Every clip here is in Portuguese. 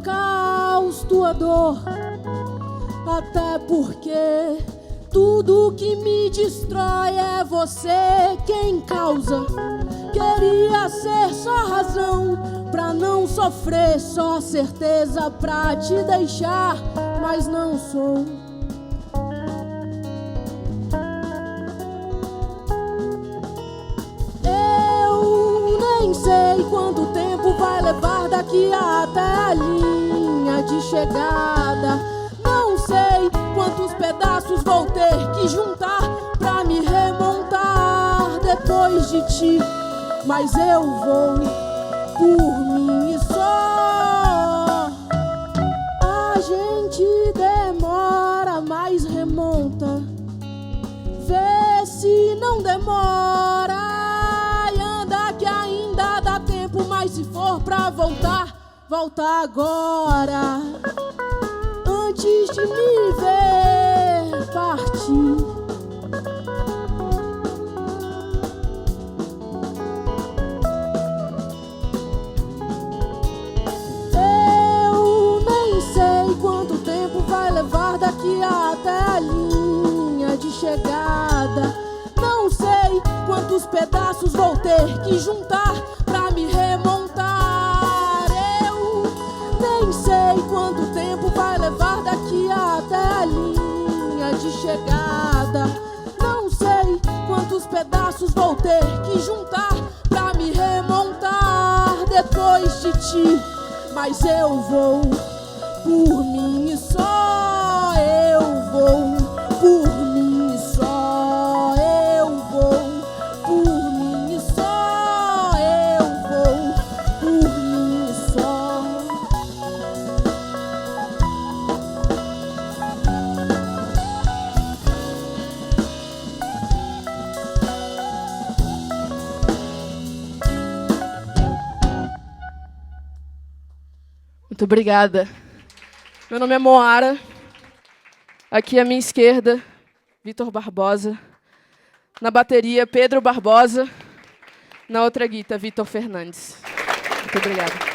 holocausto a dor. Até porque tudo que me destrói é você quem causa. Queria ser só razão pra não sofrer, só certeza pra te deixar, mas não sou. Eu nem sei quanto tempo vai levar daqui até a linha de chegada. Não sei quantos pedaços vou ter que juntar pra me remontar depois de ti, mas eu vou por mim e só. A gente demora, mas remonta. Vê se não demora e anda que ainda dá tempo, mas se for pra voltar, volta agora. Antes de me ver partir. Eu nem sei quanto tempo vai levar daqui até a linha de chegada. Não sei quantos pedaços vou ter que juntar pra me remontar. Eu nem sei quanto tempo vai levar daqui até a linha de chegada. Não sei quantos pedaços vou ter que juntar pra me remontar depois de ti, mas eu vou por mim e só. Eu vou por mim e só. Eu vou por mim e só. Eu vou por mim e só. Muito obrigada. Meu nome é Moara. Aqui à minha esquerda, Vitor Barbosa. Na bateria, Pedro Barbosa. Na outra guita, Vitor Fernandes. Muito obrigada.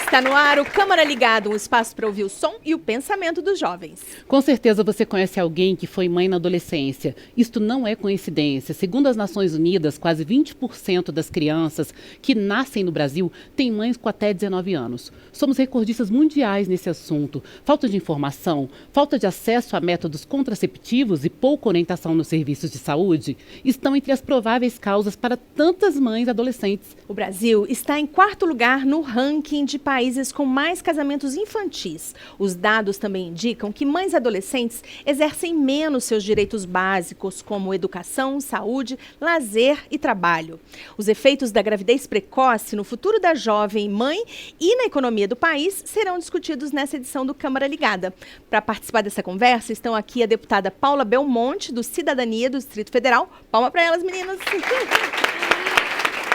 Está no ar o Câmara Ligado, um espaço para ouvir o som e o pensamento dos jovens. Com certeza você conhece alguém que foi mãe na adolescência. Isto não é coincidência. Segundo as Nações Unidas, quase 20% das crianças que nascem no Brasil têm mães com até 19 anos. Somos recordistas mundiais nesse assunto. Falta de informação, falta de acesso a métodos contraceptivos e pouca orientação nos serviços de saúde estão entre as prováveis causas para tantas mães adolescentes. O Brasil está em 4º lugar no ranking de países com mais casamentos infantis. Os dados também indicam que mães adolescentes exercem menos seus direitos básicos, como educação, saúde, lazer e trabalho. Os efeitos da gravidez precoce no futuro da jovem mãe e na economia do país serão discutidos nessa edição do Câmara Ligada. Para participar dessa conversa, estão aqui a deputada Paula Belmonte, do Cidadania do Distrito Federal. Palma para elas, meninas!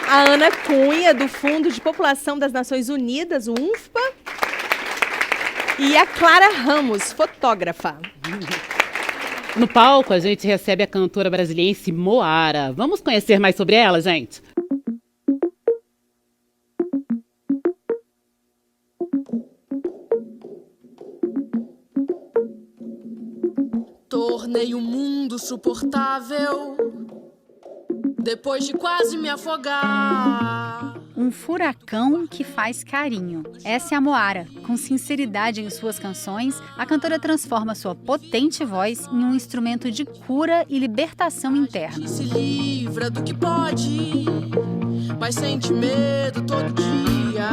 A Ana Cunha, do Fundo de População das Nações Unidas, o UNFPA. E a Clara Ramos, fotógrafa. No palco, a gente recebe a cantora brasiliense Moara. Vamos conhecer mais sobre ela, gente? Tornei o mundo suportável depois de quase me afogar. Um furacão que faz carinho. Essa é a Moara. Com sinceridade em suas canções, a cantora transforma sua potente voz em um instrumento de cura e libertação interna. Se livra do que pode, mas sente medo todo dia.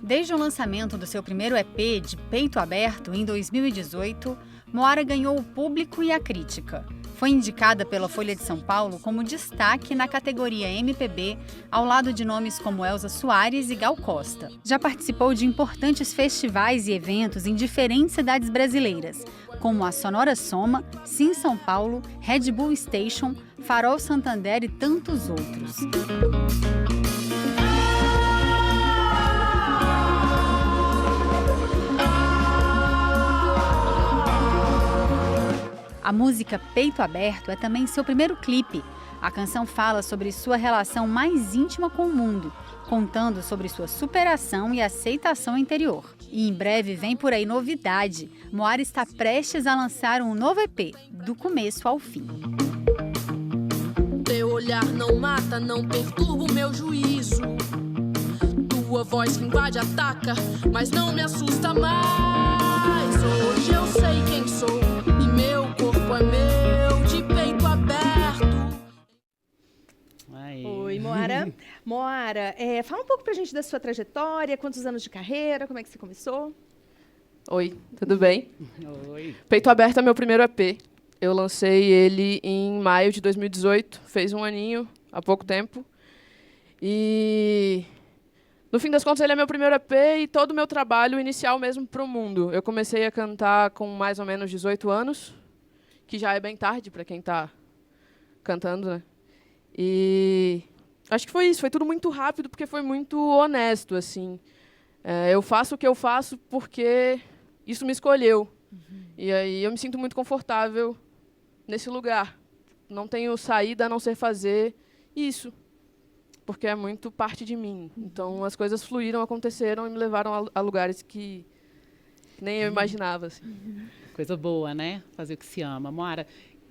Desde o lançamento do seu primeiro EP, de Peito Aberto, em 2018, Moara ganhou o público e a crítica. Foi indicada pela Folha de São Paulo como destaque na categoria MPB, ao lado de nomes como Elza Soares e Gal Costa. Já participou de importantes festivais e eventos em diferentes cidades brasileiras, como a Sonora Soma, Sim São Paulo, Red Bull Station, Farol Santander e tantos outros. A música Peito Aberto é também seu primeiro clipe. A canção fala sobre sua relação mais íntima com o mundo, contando sobre sua superação e aceitação interior. E em breve vem por aí novidade. Moara está prestes a lançar um novo EP, do começo ao fim. Teu olhar não mata, não perturba o meu juízo. Tua voz que invade, ataca, mas não me assusta mais. Hoje eu sei quem sou e meu corpo é meu, de peito aberto. Oi, Moara. Moara, fala um pouco pra gente da sua trajetória, quantos anos de carreira, como é que você começou? Oi, tudo bem? Oi. Peito Aberto é meu primeiro EP. Eu lancei ele em maio de 2018, fez um aninho, há pouco tempo. E, no fim das contas, ele é meu primeiro EP e todo o meu trabalho inicial mesmo para o mundo. Eu comecei a cantar com mais ou menos 18 anos, que já é bem tarde para quem está cantando, né? E acho que foi isso, foi tudo muito rápido, porque foi muito honesto, assim. Eu faço o que eu faço porque isso me escolheu. E aí eu me sinto muito confortável nesse lugar. Não tenho saída a não ser fazer isso, porque é muito parte de mim. Então as coisas fluíram, aconteceram e me levaram a lugares que nem eu imaginava. Assim. Coisa boa, né? Fazer o que se ama. Moara,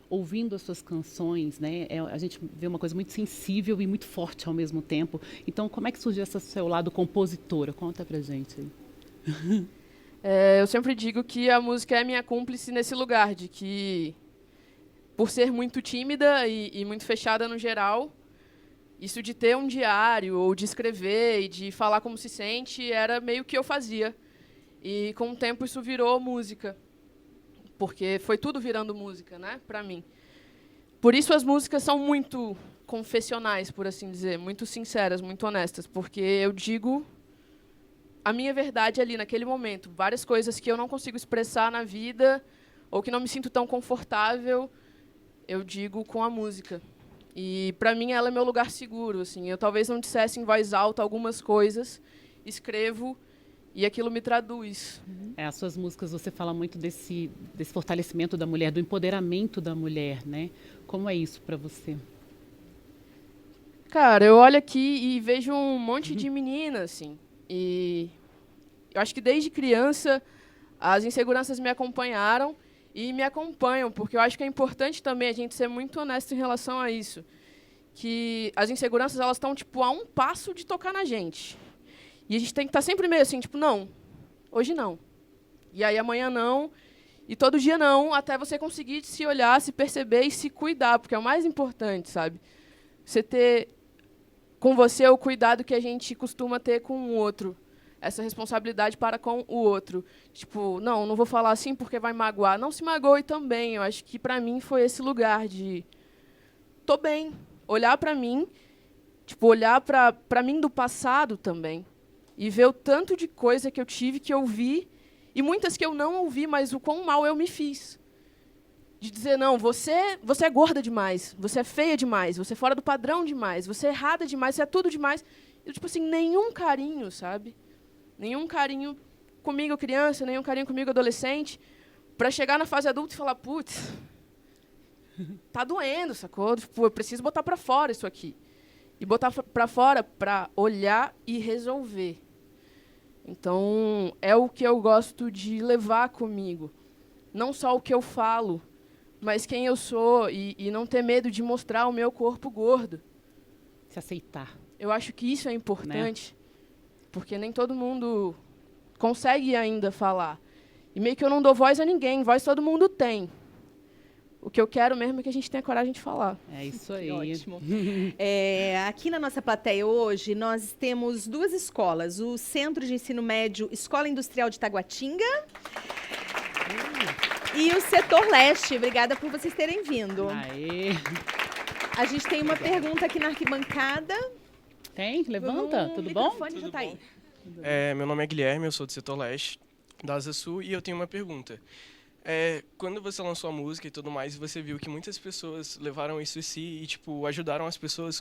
ouvindo as suas canções, né, a gente vê uma coisa muito sensível e muito forte ao mesmo tempo. Então, como é que surgiu esse seu lado compositora? Conta pra gente aí. Eu sempre digo que a música é minha cúmplice nesse lugar, de que, por ser muito tímida e muito fechada no geral, isso de ter um diário, ou de escrever, e de falar como se sente, era meio que eu fazia. E, com o tempo, isso virou música. Porque foi tudo virando música, né, para mim. Por isso as músicas são muito confessionais, por assim dizer, muito sinceras, muito honestas, porque eu digo a minha verdade ali naquele momento, várias coisas que eu não consigo expressar na vida ou que não me sinto tão confortável, eu digo com a música. E para mim ela é meu lugar seguro, assim. Eu talvez não dissesse em voz alta algumas coisas, escrevo e aquilo me traduz. As suas músicas, você fala muito desse fortalecimento da mulher, do empoderamento da mulher, né? Como é isso para você? Cara, eu olho aqui e vejo um monte de menina, assim. E eu acho que desde criança as inseguranças me acompanharam e me acompanham, porque eu acho que é importante também a gente ser muito honesto em relação a isso. Que as inseguranças, elas estão, tipo, a um passo de tocar na gente. E a gente tem que estar sempre meio assim, tipo, não, hoje não. E aí amanhã não, e todo dia não, até você conseguir se olhar, se perceber e se cuidar, porque é o mais importante, sabe? Você ter com você o cuidado que a gente costuma ter com o outro. Essa responsabilidade para com o outro. Tipo, não vou falar assim porque vai magoar. Não se magoe também. Eu acho que, para mim, foi esse lugar de... Tô bem. Olhar para mim, tipo, olhar para mim do passado também. E ver o tanto de coisa que eu tive, que eu vi, e muitas que eu não ouvi, mas o quão mal eu me fiz. De dizer, não, você é gorda demais, você é feia demais, você é fora do padrão demais, você é errada demais, você é tudo demais. E, tipo assim, nenhum carinho, sabe? Nenhum carinho comigo criança, nenhum carinho comigo adolescente, para chegar na fase adulta e falar, putz, tá doendo, sacou? Tipo, eu preciso botar para fora isso aqui. E botar para fora para olhar e resolver. Então, é o que eu gosto de levar comigo. Não só o que eu falo, mas quem eu sou e não ter medo de mostrar o meu corpo gordo. Se aceitar. Eu acho que isso é importante, né? Porque nem todo mundo consegue ainda falar. E meio que eu não dou voz a ninguém, voz todo mundo tem. O que eu quero mesmo é que a gente tenha coragem de falar. É isso aí. Ótimo. Aqui na nossa plateia hoje, nós temos duas escolas. O Centro de Ensino Médio Escola Industrial de Taguatinga e o Setor Leste. Obrigada por vocês terem vindo. Aê. A gente tem uma pergunta aqui na arquibancada. Tem? Levanta. Tudo bom? O microfone já está aí. Meu nome é Guilherme, eu sou do Setor Leste, da Asa Sul, e eu tenho uma pergunta. Quando você lançou a música e tudo mais, você viu que muitas pessoas levaram isso em si e, tipo, ajudaram as pessoas.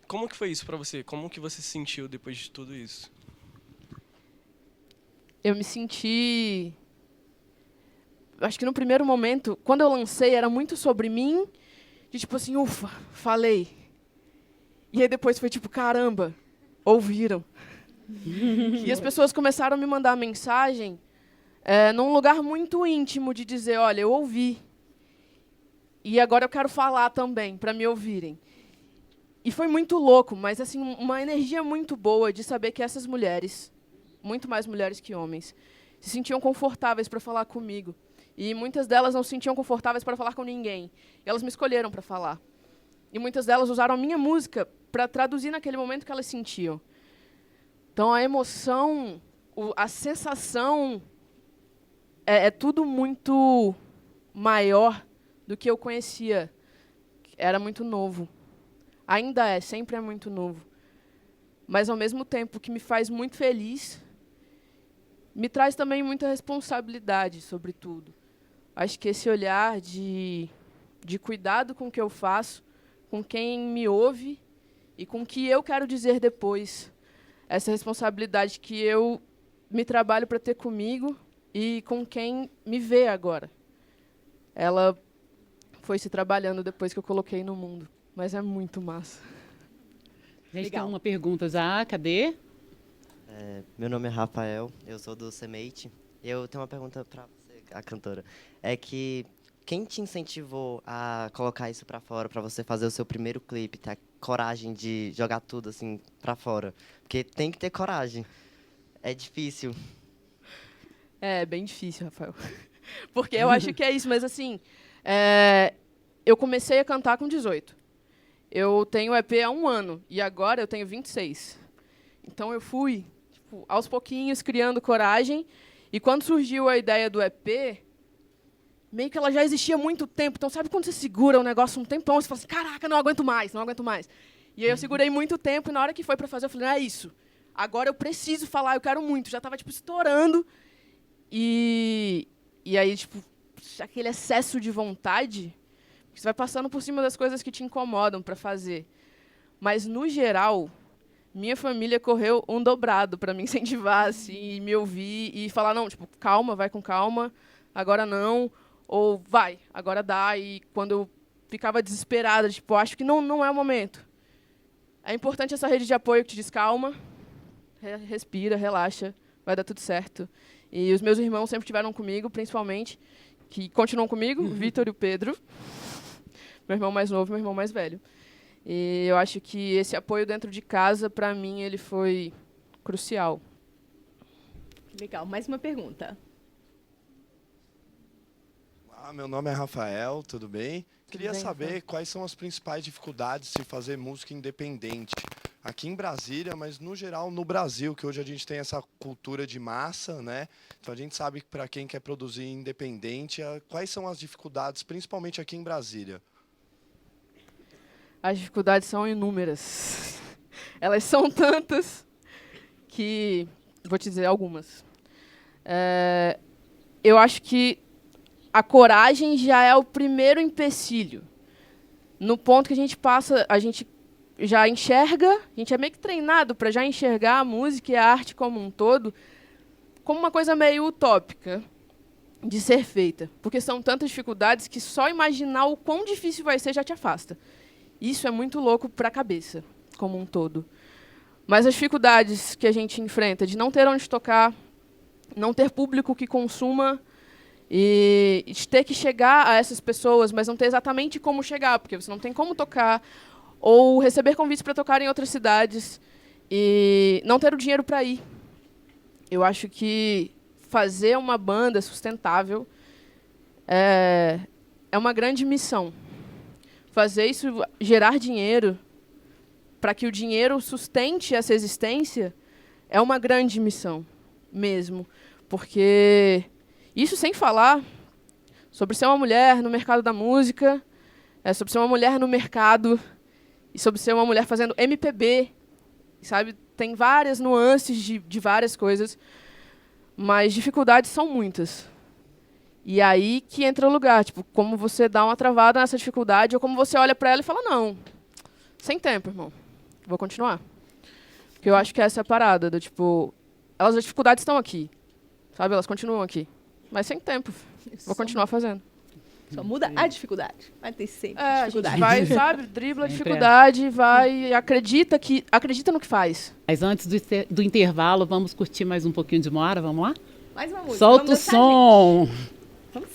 Como que foi isso pra você? Como que você se sentiu depois de tudo isso? Eu me senti... Acho que no primeiro momento, quando eu lancei, era muito sobre mim, de tipo assim, ufa, falei. E aí depois foi tipo, caramba, ouviram. E as pessoas começaram a me mandar mensagem num lugar muito íntimo de dizer, olha, eu ouvi. E agora eu quero falar também, para me ouvirem. E foi muito louco, mas assim, uma energia muito boa de saber que essas mulheres, muito mais mulheres que homens, se sentiam confortáveis para falar comigo. E muitas delas não se sentiam confortáveis para falar com ninguém. E elas me escolheram para falar. E muitas delas usaram a minha música para traduzir naquele momento que elas sentiam. Então, a emoção, a sensação, é tudo muito maior do que eu conhecia. Era muito novo. Ainda é, sempre é muito novo. Mas, ao mesmo tempo, o que me faz muito feliz, me traz também muita responsabilidade sobre tudo. Acho que esse olhar de cuidado com o que eu faço, com quem me ouve e com o que eu quero dizer depois. Essa responsabilidade que eu me trabalho para ter comigo e com quem me vê agora. Ela foi se trabalhando depois que eu coloquei no mundo. Mas é muito massa. A gente Legal. tem uma pergunta já, cadê? Meu nome é Rafael, eu sou do Semente. Eu tenho uma pergunta para você, a cantora. É que quem te incentivou a colocar isso para fora, para você fazer o seu primeiro clipe, ter a coragem de jogar tudo assim para fora? Porque tem que ter coragem. É difícil. É bem difícil, Rafael. Porque eu acho que é isso, mas assim, eu comecei a cantar com 18. Eu tenho EP há 1 ano e agora eu tenho 26. Então eu fui, aos pouquinhos, criando coragem. E quando surgiu a ideia do EP, meio que ela já existia há muito tempo. Então, sabe quando você segura um negócio um tempão, você fala assim, caraca, não aguento mais, não aguento mais. E aí eu segurei muito tempo e na hora que foi para fazer, eu falei, é isso. Agora eu preciso falar, eu quero muito. Já estava estourando. E aí, aquele excesso de vontade, você vai passando por cima das coisas que te incomodam para fazer. Mas, no geral, minha família correu um dobrado para me incentivar, assim, me ouvir e falar, não, calma, vai com calma, agora não, ou vai, agora dá. E quando eu ficava desesperada, acho que não é o momento. É importante essa rede de apoio que te diz, calma, respira, relaxa, vai dar tudo certo. E os meus irmãos sempre estiveram comigo, principalmente, que continuam comigo, o Vitor e o Pedro. Meu irmão mais novo e meu irmão mais velho. E eu acho que esse apoio dentro de casa, para mim, ele foi crucial. Legal. Mais uma pergunta. Meu nome é Rafael, tudo bem? Queria bem, saber Rafael? quais são as principais dificuldades de fazer música independente aqui em Brasília, mas no geral no Brasil, que hoje a gente tem essa cultura de massa, né? Então a gente sabe que para quem quer produzir independente, quais são as dificuldades, principalmente aqui em Brasília? As dificuldades são inúmeras. Elas são tantas que... Vou te dizer algumas. Eu acho que a coragem já é o primeiro empecilho. No ponto que a gente passa, a gente já enxerga, a gente é meio que treinado para já enxergar a música e a arte como um todo como uma coisa meio utópica de ser feita. Porque são tantas dificuldades que só imaginar o quão difícil vai ser já te afasta. Isso é muito louco para a cabeça, como um todo. Mas as dificuldades que a gente enfrenta de não ter onde tocar, não ter público que consuma e de ter que chegar a essas pessoas, mas não ter exatamente como chegar, porque você não tem como tocar, ou receber convites para tocar em outras cidades e não ter o dinheiro para ir. Eu acho que fazer uma banda sustentável é uma grande missão. Fazer isso gerar dinheiro para que o dinheiro sustente essa existência é uma grande missão mesmo. Porque isso sem falar sobre ser uma mulher no mercado da música, sobre ser uma mulher no mercado e sobre ser uma mulher fazendo MPB, sabe? Tem várias nuances de várias coisas, mas dificuldades são muitas. E aí que entra o lugar, como você dá uma travada nessa dificuldade, ou como você olha para ela e fala, não, sem tempo, irmão, vou continuar. Porque eu acho que essa é a parada, as dificuldades estão aqui, sabe? Elas continuam aqui, mas sem tempo, vou continuar fazendo. Só muda a dificuldade. Vai ter sempre A gente dificuldade. vai, sabe, dribla a Sempre dificuldade, vai, acredita no que faz. Mas antes do intervalo, vamos curtir mais um pouquinho de Moara, vamos lá? Mais uma música. Solta o Vamos dançar, som! gente? Vamos.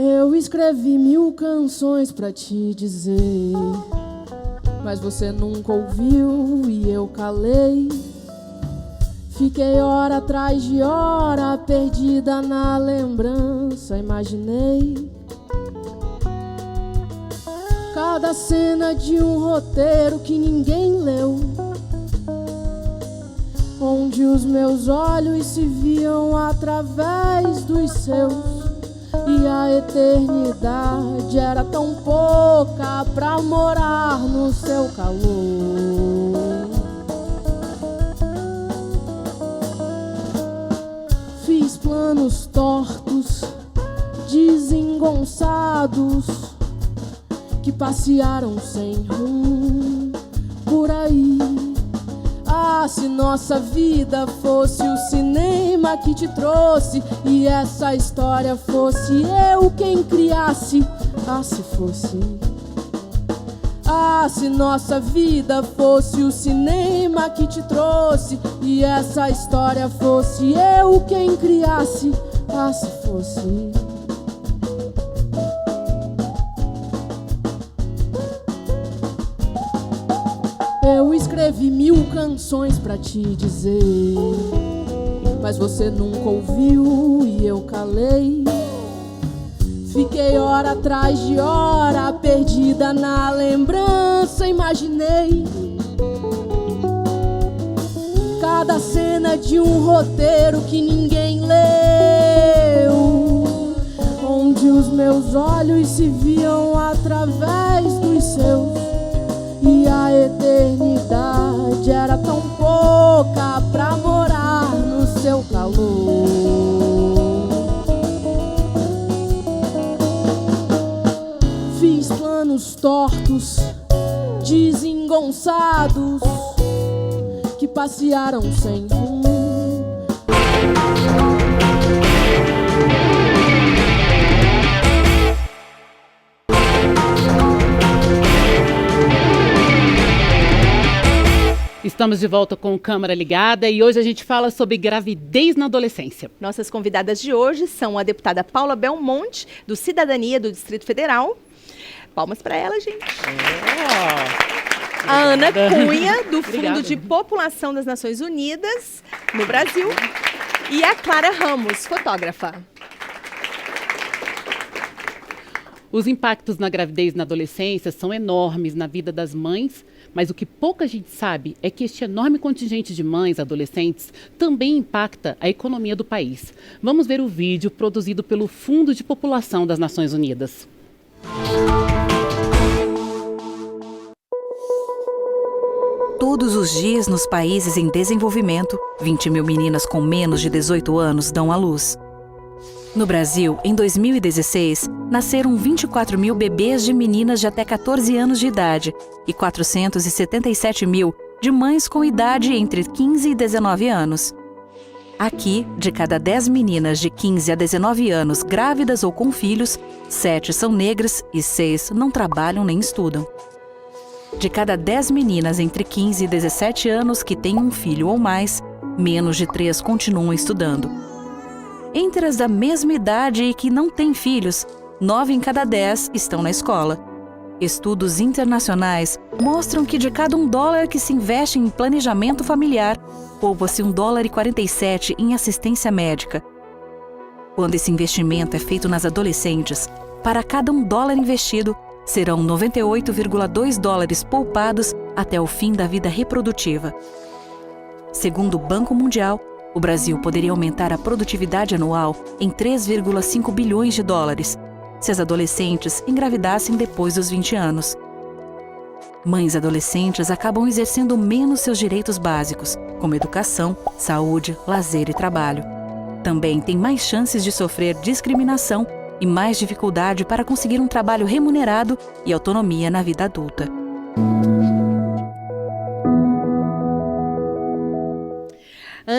Eu escrevi 1000 canções pra te dizer, mas você nunca ouviu e eu calei. Fiquei hora atrás de hora, perdida na lembrança, imaginei cada cena de um roteiro que ninguém leu, onde os meus olhos se viam através dos seus. E a eternidade era tão pouca pra morar no seu calor. Fiz planos tortos, desengonçados, que passearam sem rumo por aí. Ah, se nossa vida fosse o cinema que te trouxe e essa história fosse eu quem criasse. Ah, se fosse. Ah, se nossa vida fosse o cinema que te trouxe e essa história fosse eu quem criasse. Ah, se fosse. Eu escrevi 1000 canções pra te dizer, mas você nunca ouviu e eu calei. Fiquei hora atrás de hora, perdida na lembrança, imaginei cada cena de um roteiro que ninguém leu, onde os meus olhos se viam através dos seus. E a eternidade era tão pouca pra morar no seu calor. Fiz planos tortos, desengonçados, que passearam sem rumo. Estamos de volta com Câmara Ligada e hoje a gente fala sobre gravidez na adolescência. Nossas convidadas de hoje são a deputada Paula Belmonte, do Cidadania do Distrito Federal. Palmas para ela, gente. A Ana Cunha, do Fundo de População das Nações Unidas, no Brasil. E a Clara Ramos, fotógrafa. Os impactos na gravidez na adolescência são enormes na vida das mães, mas o que pouca gente sabe é que este enorme contingente de mães adolescentes também impacta a economia do país. Vamos ver o vídeo produzido pelo Fundo de População das Nações Unidas. Todos os dias nos países em desenvolvimento, 20 mil meninas com menos de 18 anos dão à luz. No Brasil, em 2016, nasceram 24 mil bebês de meninas de até 14 anos de idade e 477 mil de mães com idade entre 15 e 19 anos. Aqui, de cada 10 meninas de 15 a 19 anos grávidas ou com filhos, 7 são negras e 6 não trabalham nem estudam. De cada 10 meninas entre 15 e 17 anos que têm um filho ou mais, menos de 3 continuam estudando. Entre as da mesma idade e que não têm filhos, 9 em cada 10 estão na escola. Estudos internacionais mostram que de cada $1 que se investe em planejamento familiar, poupa-se $1,47 em assistência médica. Quando esse investimento é feito nas adolescentes, para cada $1 investido, serão $98,2 poupados até o fim da vida reprodutiva. Segundo o Banco Mundial, o Brasil poderia aumentar a produtividade anual em $3,5 bilhões se as adolescentes engravidassem depois dos 20 anos. Mães adolescentes acabam exercendo menos seus direitos básicos, como educação, saúde, lazer e trabalho. Também têm mais chances de sofrer discriminação e mais dificuldade para conseguir um trabalho remunerado e autonomia na vida adulta.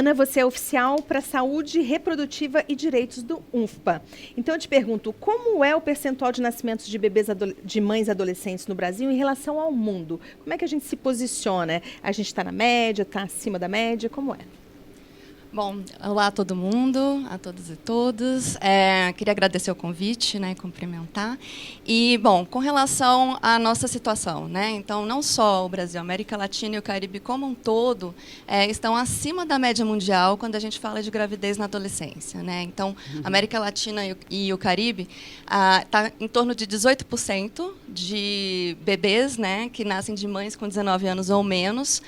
Ana, você é oficial para Saúde Reprodutiva e Direitos do UNFPA. Então, eu te pergunto, como é o percentual de nascimentos de bebês de mães adolescentes no Brasil em relação ao mundo? Como é que a gente se posiciona? A gente está na média, está acima da média? Como é? Bom, olá a todo mundo, a todos e todas. Queria agradecer o convite, né, cumprimentar. E, bom, com relação à nossa situação, né, então não só o Brasil, a América Latina e o Caribe como um todo estão acima da média mundial quando a gente fala de gravidez na adolescência, né. Então, a América Latina e o Caribe está em torno de 18% de bebês, né, que nascem de mães com 19 anos ou menos.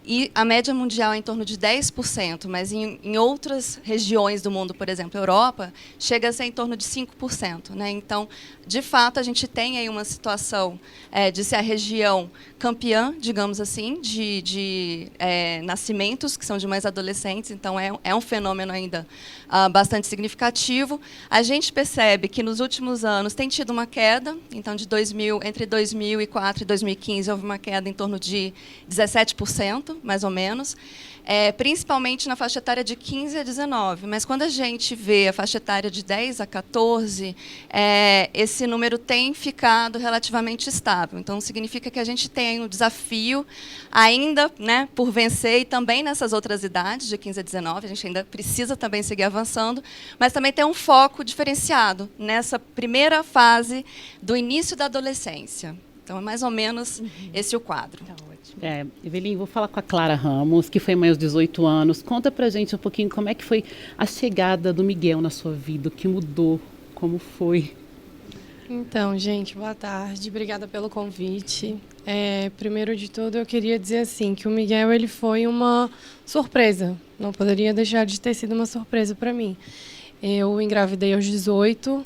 E a média mundial é em torno de 10%, mas em outras regiões do mundo, por exemplo, Europa, chega a ser em torno de 5%. Né? Então, de fato, a gente tem aí uma situação de ser a região campeã, digamos assim, de nascimentos, que são de mães adolescentes, então é um fenômeno ainda bastante significativo. A gente percebe que nos últimos anos tem tido uma queda, então entre 2004 e 2015 houve uma queda em torno de 17%, mais ou menos, principalmente na faixa etária de 15 a 19. Mas quando a gente vê a faixa etária de 10 a 14, esse número tem ficado relativamente estável. Então, significa que a gente tem um desafio ainda, né, por vencer, e também nessas outras idades, de 15 a 19, a gente ainda precisa também seguir avançando, mas também tem um foco diferenciado nessa primeira fase do início da adolescência. Então, é mais ou menos esse o quadro. Tá ótimo. Evelyn, vou falar com a Clara Ramos, que foi mãe aos 18 anos. Conta pra gente um pouquinho como é que foi a chegada do Miguel na sua vida, o que mudou, como foi? Então, gente, boa tarde. Obrigada pelo convite. Primeiro de tudo, eu queria dizer assim, que o Miguel ele foi uma surpresa. Não poderia deixar de ter sido uma surpresa para mim. Eu engravidei aos 18,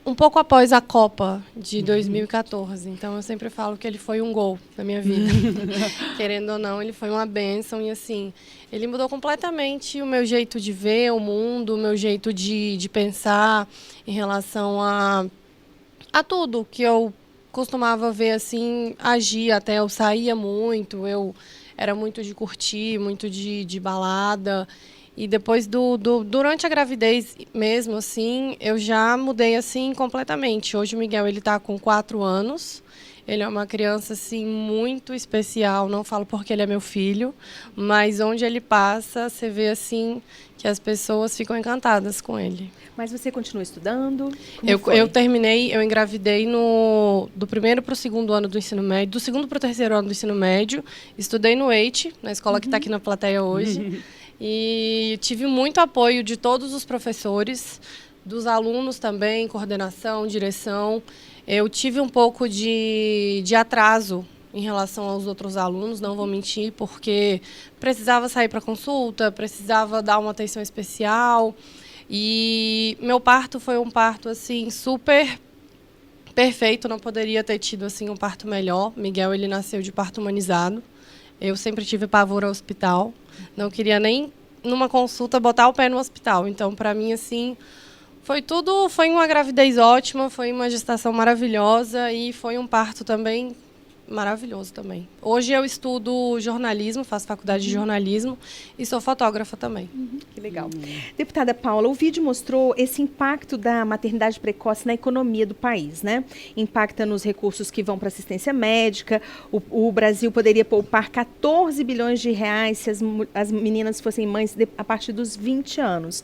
um pouco após a Copa de 2014. Então, eu sempre falo que ele foi um gol na minha vida. Querendo ou não, ele foi uma bênção. E, assim, ele mudou completamente o meu jeito de ver o mundo, o meu jeito de pensar em relação a tudo que eu costumava ver, assim, agir. Até eu saía muito, eu era muito de curtir, muito de balada. E depois durante a gravidez mesmo, assim, eu já mudei assim completamente. Hoje o Miguel ele está com 4 anos. Ele é uma criança assim muito especial. Não falo porque ele é meu filho, mas onde ele passa, você vê assim que as pessoas ficam encantadas com ele. Mas você continua estudando? Eu engravidei do primeiro para o segundo ano do ensino médio, do segundo para o terceiro ano do ensino médio. Estudei no EIT, na escola que está aqui na plateia hoje. E tive muito apoio de todos os professores, dos alunos também, coordenação, direção. Eu tive um pouco de atraso em relação aos outros alunos, não vou mentir, porque precisava sair para consulta, precisava dar uma atenção especial. E meu parto foi um parto assim super perfeito, não poderia ter tido assim um parto melhor. Miguel ele nasceu de parto humanizado. Eu sempre tive pavor ao hospital. Não queria nem numa consulta botar o pé no hospital. Então, para mim, assim, foi uma gravidez ótima, foi uma gestação maravilhosa e foi um parto também maravilhoso também. Hoje eu estudo jornalismo, faço faculdade de jornalismo e sou fotógrafa também. Que legal. Deputada Paula, o vídeo mostrou esse impacto da maternidade precoce na economia do país, né? Impacta nos recursos que vão para assistência médica. O Brasil poderia poupar 14 bilhões de reais se as meninas fossem mães a partir dos 20 anos.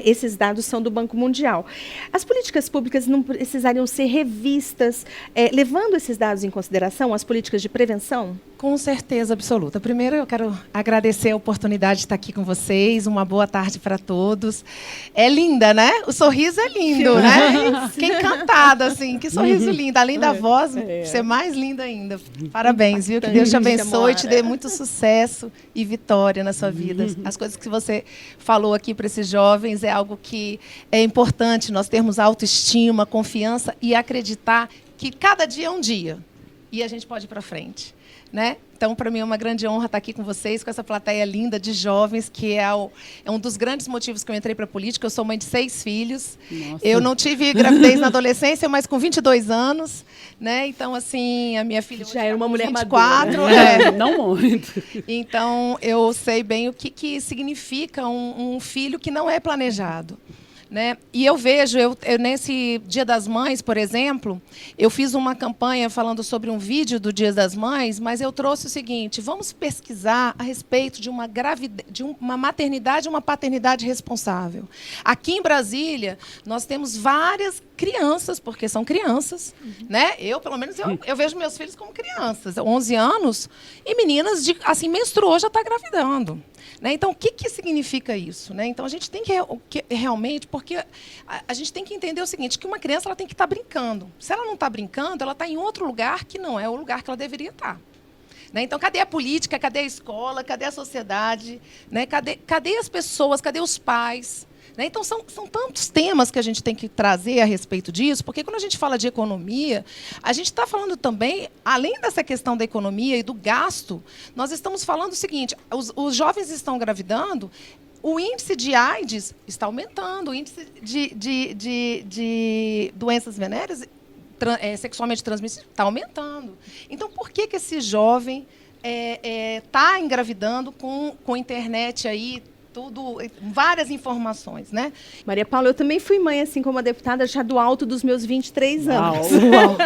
Esses dados são do Banco Mundial. As políticas públicas não precisariam ser revistas, levando esses dados em consideração, as políticas de prevenção? Com certeza absoluta. Primeiro, eu quero agradecer a oportunidade de estar aqui com vocês. Uma boa tarde para todos. É linda, né? O sorriso é lindo, né? Fiquei encantada, assim. Que sorriso lindo. Além da voz, ser mais linda ainda. Parabéns, viu? Que Deus te abençoe e te dê muito sucesso e vitória na sua vida. As coisas que você falou aqui para esses jovens é algo que é importante nós termos autoestima, confiança e acreditar que cada dia é um dia. E a gente pode ir para frente. né? Então, para mim é uma grande honra estar aqui com vocês, com essa plateia linda de jovens, que é um dos grandes motivos que eu entrei para a política. Eu sou mãe de 6 filhos. Nossa. Eu não tive gravidez na adolescência, mas com 22 anos, né? Então, assim, a minha filha já era uma mulher 24, madura. é. Não muito. Então, eu sei bem o que significa um filho que não é planejado. Né? E eu vejo, eu nesse Dia das Mães, por exemplo, eu fiz uma campanha falando sobre um vídeo do Dia das Mães, mas eu trouxe o seguinte: vamos pesquisar a respeito de uma maternidade e uma paternidade responsável. Aqui em Brasília, nós temos várias crianças, porque são crianças, né? Pelo menos, eu vejo meus filhos como crianças, 11 anos, e meninas, assim, menstruou, já está engravidando. Né? Então, o que significa isso? Né? Então, a gente tem que realmente, porque a gente tem que entender o seguinte, que uma criança ela tem que estar brincando. Se ela não está brincando, ela está em outro lugar que não é o lugar que ela deveria estar. Né? Então, cadê a política, cadê a escola, cadê a sociedade? Né? Cadê as pessoas, cadê os pais? Né? Então, são tantos temas que a gente tem que trazer a respeito disso, porque quando a gente fala de economia, a gente está falando também, além dessa questão da economia e do gasto, nós estamos falando o seguinte: os jovens estão engravidando, o índice de AIDS está aumentando, o índice de doenças venéreas sexualmente transmissíveis está aumentando. Então, por que esse jovem está engravidando com a internet aí, tudo, várias informações, né? Maria Paula, eu também fui mãe, assim como a deputada, já do alto dos meus 23 anos. Uau.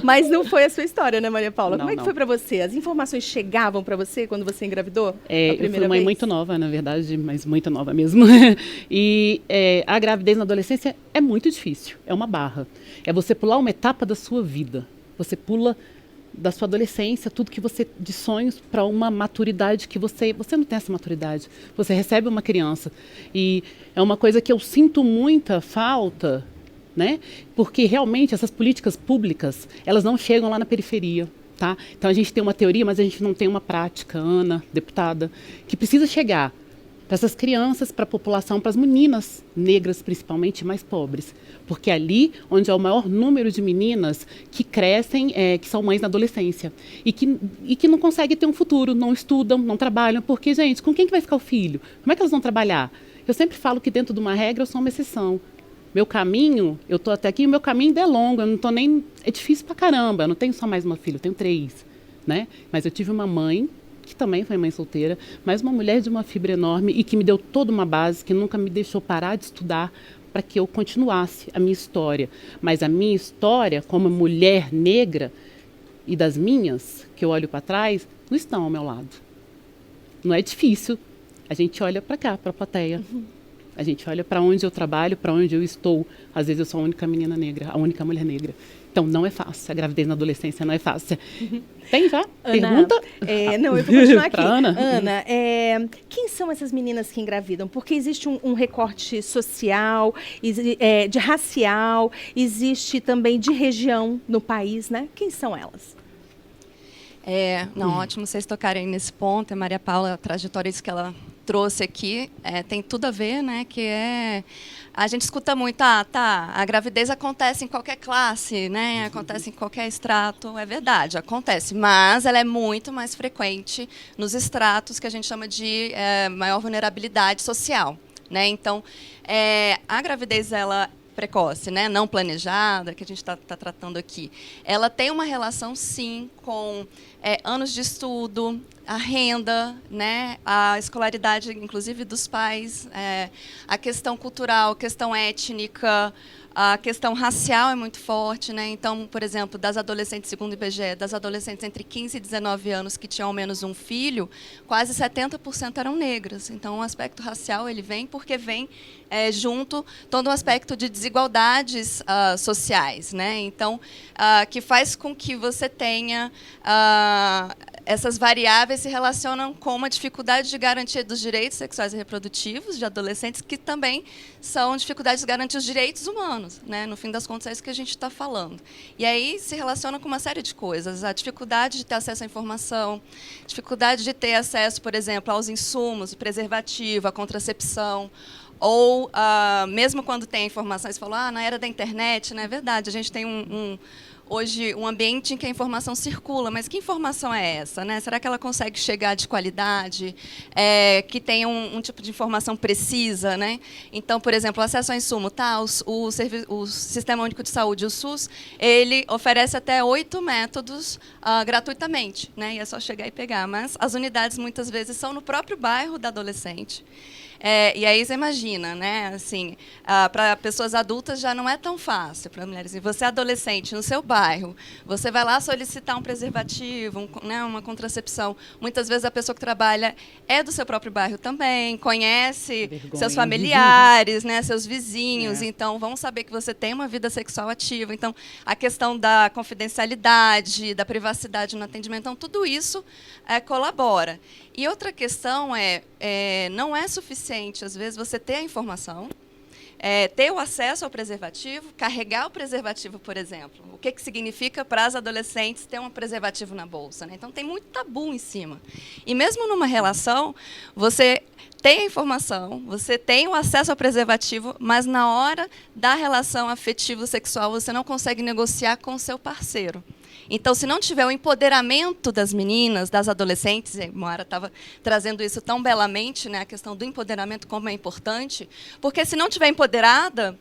Mas não foi a sua história, né, Maria Paula? Não, Como é que foi para você? As informações chegavam para você quando você engravidou? Eu fui mãe muito nova, na verdade, mas muito nova mesmo. E a gravidez na adolescência é muito difícil, é uma barra. É você pular uma etapa da sua vida. Você pula da sua adolescência, tudo que você de sonhos para uma maturidade que você não tem essa maturidade. Você recebe uma criança e é uma coisa que eu sinto muita falta, né? Porque realmente essas políticas públicas, elas não chegam lá na periferia, tá? Então a gente tem uma teoria, mas a gente não tem uma prática, Ana, deputada, que precisa chegar para essas crianças, para a população, para as meninas negras, principalmente, mais pobres. Porque é ali onde é o maior número de meninas que crescem, que são mães na adolescência. E que não conseguem ter um futuro, não estudam, não trabalham. Porque, gente, com quem que vai ficar o filho? Como é que elas vão trabalhar? Eu sempre falo que dentro de uma regra eu sou uma exceção. Meu caminho, eu estou até aqui, e o meu caminho ainda é longo. Eu não estou nem... É difícil pra caramba. Eu não tenho só mais uma filha, eu tenho 3. Né? Mas eu tive uma mãe que também foi mãe solteira, mas uma mulher de uma fibra enorme e que me deu toda uma base, que nunca me deixou parar de estudar para que eu continuasse a minha história. Mas a minha história, como mulher negra, e das minhas, que eu olho para trás, não estão ao meu lado. Não é difícil. A gente olha para cá, para a plateia. A gente olha para onde eu trabalho, para onde eu estou. Às vezes eu sou a única menina negra, a única mulher negra. Então, não é fácil. A gravidez na adolescência não é fácil. Tem já? Ana, pergunta? Não, eu vou continuar aqui. Ana, quem são essas meninas que engravidam? Porque existe um recorte social, de racial, existe também de região no país, né? Quem são elas? Ótimo vocês tocarem nesse ponto. A Maria Paula, a trajetória que ela trouxe aqui, tem tudo a ver, né? A gente escuta muito, a gravidez acontece em qualquer classe, né? Acontece em qualquer estrato. É verdade, acontece, mas ela é muito mais frequente nos estratos que a gente chama de maior vulnerabilidade social, né? Então, a gravidez, ela precoce, né, não planejada, que a gente está tratando aqui, ela tem uma relação, sim, com anos de estudo, a renda, né, a escolaridade, inclusive, dos pais, a questão cultural, a questão étnica, a questão racial é muito forte, né? Então, por exemplo, das adolescentes, segundo o IBGE, das adolescentes entre 15 e 19 anos que tinham ao menos um filho, quase 70% eram negras. Então, o aspecto racial ele vem porque vem junto todo um aspecto de desigualdades sociais, né? Então, que faz com que você tenha essas variáveis se relacionam com uma dificuldade de garantia dos direitos sexuais e reprodutivos de adolescentes, que também são dificuldades de garantir os direitos humanos, né? No fim das contas, é isso que a gente está falando. E aí se relaciona com uma série de coisas. A dificuldade de ter acesso à informação, dificuldade de ter acesso, por exemplo, aos insumos, o preservativo, a contracepção, ou mesmo quando tem informação, você falou, na era da internet, não é verdade, a gente tem hoje um ambiente em que a informação circula, mas que informação é essa, né? Será que ela consegue chegar de qualidade, que tenha um tipo de informação precisa, né? Então, por exemplo, o acesso ao insumo, tá? O Sistema Único de Saúde, o SUS, ele oferece até 8 métodos gratuitamente, né? E é só chegar e pegar, mas as unidades muitas vezes são no próprio bairro da adolescente. E aí você imagina, né? Assim, para pessoas adultas já não é tão fácil, para mulheres. E você é adolescente no seu bairro, você vai lá solicitar um preservativo, uma contracepção. Muitas vezes a pessoa que trabalha é do seu próprio bairro também, conhece seus familiares, né? Seus vizinhos. Então vão saber que você tem uma vida sexual ativa. Então a questão da confidencialidade, da privacidade no atendimento, então tudo isso colabora. E outra questão não é suficiente, às vezes, você ter a informação, ter o acesso ao preservativo, carregar o preservativo, por exemplo. O que significa para as adolescentes ter um preservativo na bolsa, né? Então, tem muito tabu em cima. E mesmo numa relação, você tem a informação, você tem o acesso ao preservativo, mas na hora da relação afetivo-sexual, você não consegue negociar com o seu parceiro. Então, se não tiver o empoderamento das meninas, das adolescentes, a Moara estava trazendo isso tão belamente, né, a questão do empoderamento, como é importante, porque se não tiver empoderada,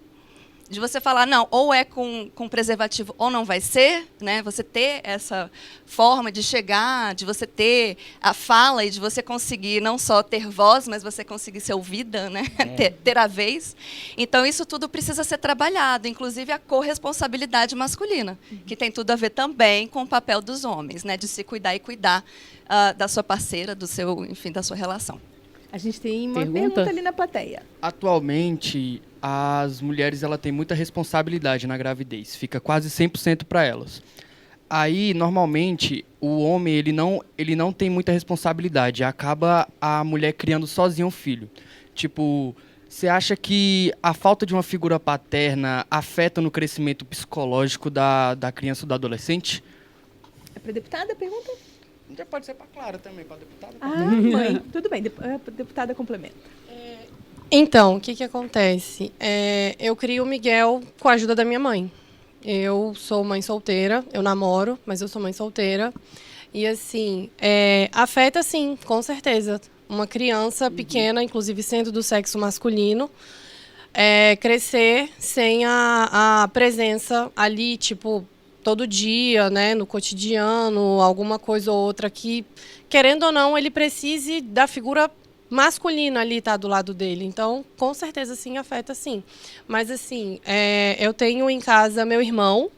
de você falar, não, ou é com preservativo ou não vai ser, né, você ter essa forma de chegar, de você ter a fala e de você conseguir não só ter voz, mas você conseguir ser ouvida, né, ter a vez. Então, isso tudo precisa ser trabalhado, inclusive a corresponsabilidade masculina, que tem tudo a ver também com o papel dos homens, né, de se cuidar e cuidar da sua parceira, da sua relação. A gente tem uma pergunta ali na plateia. Atualmente, as mulheres têm muita responsabilidade na gravidez, fica quase 100% para elas. Aí, normalmente, o homem ele não tem muita responsabilidade, acaba a mulher criando sozinha um filho. Tipo, você acha que a falta de uma figura paterna afeta no crescimento psicológico da criança ou do adolescente? É para a deputada a pergunta? Já pode ser para Clara também, para a deputada. Mãe, tudo bem, a deputada complementa. Então, o que acontece? Eu crio o Miguel com a ajuda da minha mãe. Eu sou mãe solteira, eu namoro, mas eu sou mãe solteira. E, assim, afeta, sim, com certeza. Uma criança pequena, inclusive sendo do sexo masculino, crescer sem a presença ali, tipo, todo dia, né, no cotidiano, alguma coisa ou outra que, querendo ou não, ele precise da figura masculina ali, tá, do lado dele. Então, com certeza, sim, afeta, sim. Mas, assim, eu tenho em casa meu irmão,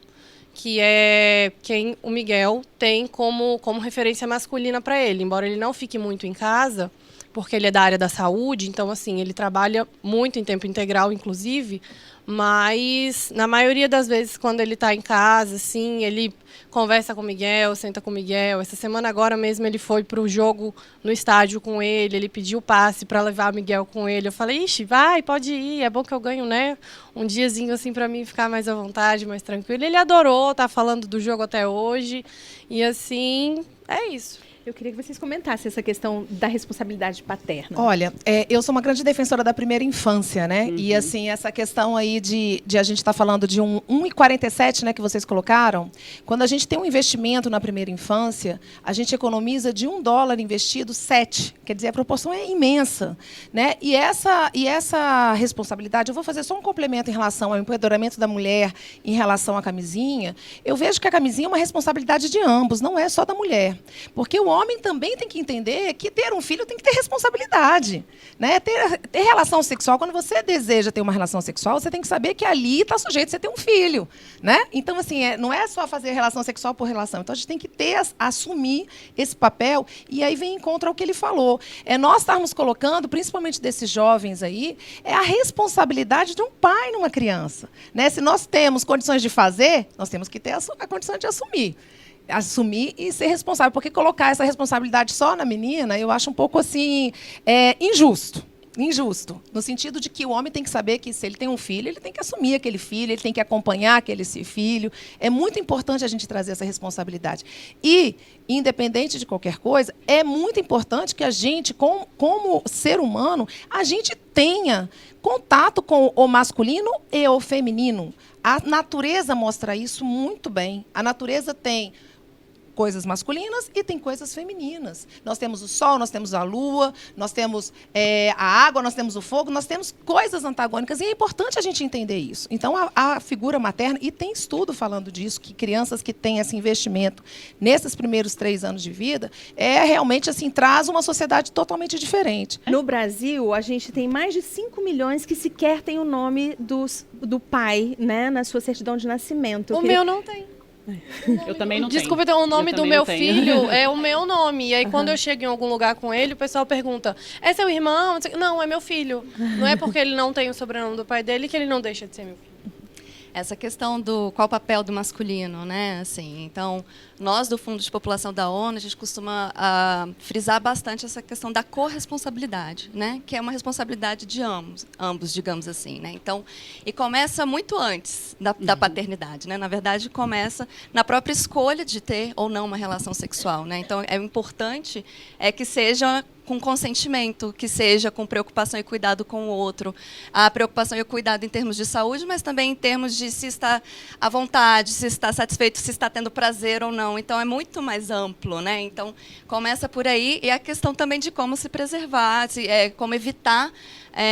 que é quem o Miguel tem como referência masculina para ele. Embora ele não fique muito em casa, porque ele é da área da saúde, então, assim, ele trabalha muito em tempo integral, inclusive, mas, na maioria das vezes, quando ele está em casa, assim, ele conversa com o Miguel, senta com o Miguel. Essa semana agora mesmo ele foi para o jogo no estádio com ele pediu passe para levar o Miguel com ele. Eu falei, ixi, vai, pode ir, é bom que eu ganho, né, um diazinho assim para mim ficar mais à vontade, mais tranquilo. Ele adorou, tá falando do jogo até hoje, e assim, é isso. Eu queria que vocês comentassem essa questão da responsabilidade paterna. Olha, eu sou uma grande defensora da primeira infância, né? E, assim, essa questão aí de a gente estar falando de 1,47, né, que vocês colocaram, quando a gente tem um investimento na primeira infância, a gente economiza de $1 investido, 7. Quer dizer, a proporção é imensa, né? E essa responsabilidade, eu vou fazer só um complemento em relação ao empoderamento da mulher em relação à camisinha. Eu vejo que a camisinha é uma responsabilidade de ambos, não é só da mulher. Porque o homem também tem que entender que ter um filho tem que ter responsabilidade, né? Ter relação sexual, quando você deseja ter uma relação sexual, você tem que saber que ali está sujeito a você ter um filho, né? Então, assim, não é só fazer relação sexual por relação. Então, a gente tem que assumir esse papel, e aí vem em contra ao que ele falou. Nós estarmos colocando, principalmente desses jovens aí, a responsabilidade de um pai numa criança, né? Se nós temos condições de fazer, nós temos que ter a condição de assumir e ser responsável, porque colocar essa responsabilidade só na menina, eu acho um pouco assim injusto. injusto, no sentido de que o homem tem que saber que se ele tem um filho, ele tem que assumir aquele filho, ele tem que acompanhar aquele filho. É muito importante a gente trazer essa responsabilidade. E, independente de qualquer coisa, é muito importante que a gente, como ser humano, a gente tenha contato com o masculino e o feminino. A natureza mostra isso muito bem. A natureza tem coisas masculinas e tem coisas femininas. Nós temos o sol, nós temos a lua, nós temos a água, nós temos o fogo, nós temos coisas antagônicas, e é importante a gente entender isso. Então, a figura materna, e tem estudo falando disso, que crianças que têm esse investimento nesses primeiros 3 anos de vida, realmente assim, traz uma sociedade totalmente diferente. No Brasil, a gente tem mais de 5 milhões que sequer tem o nome do pai, né, na sua certidão de nascimento. O meu não tem. Eu também não tenho. Desculpa, então, o nome do meu filho é o meu nome. E aí, quando eu chego em algum lugar com ele, o pessoal pergunta: é seu irmão? Não, é meu filho. Não é porque ele não tem o sobrenome do pai dele que ele não deixa de ser meu filho. Essa questão do qual o papel do masculino, né? Assim, então, nós do Fundo de População da ONU, a gente costuma frisar bastante essa questão da corresponsabilidade, né? Que é uma responsabilidade de ambos, digamos assim, né? Então, e começa muito antes da paternidade, né? Na verdade, começa na própria escolha de ter ou não uma relação sexual, né? Então, é importante que seja com consentimento, que seja com preocupação e cuidado com o outro. A preocupação e o cuidado em termos de saúde, mas também em termos de se está à vontade, se está satisfeito, se está tendo prazer ou não. Então, é muito mais amplo, né? Então, começa por aí. E a questão também de como se preservar, como evitar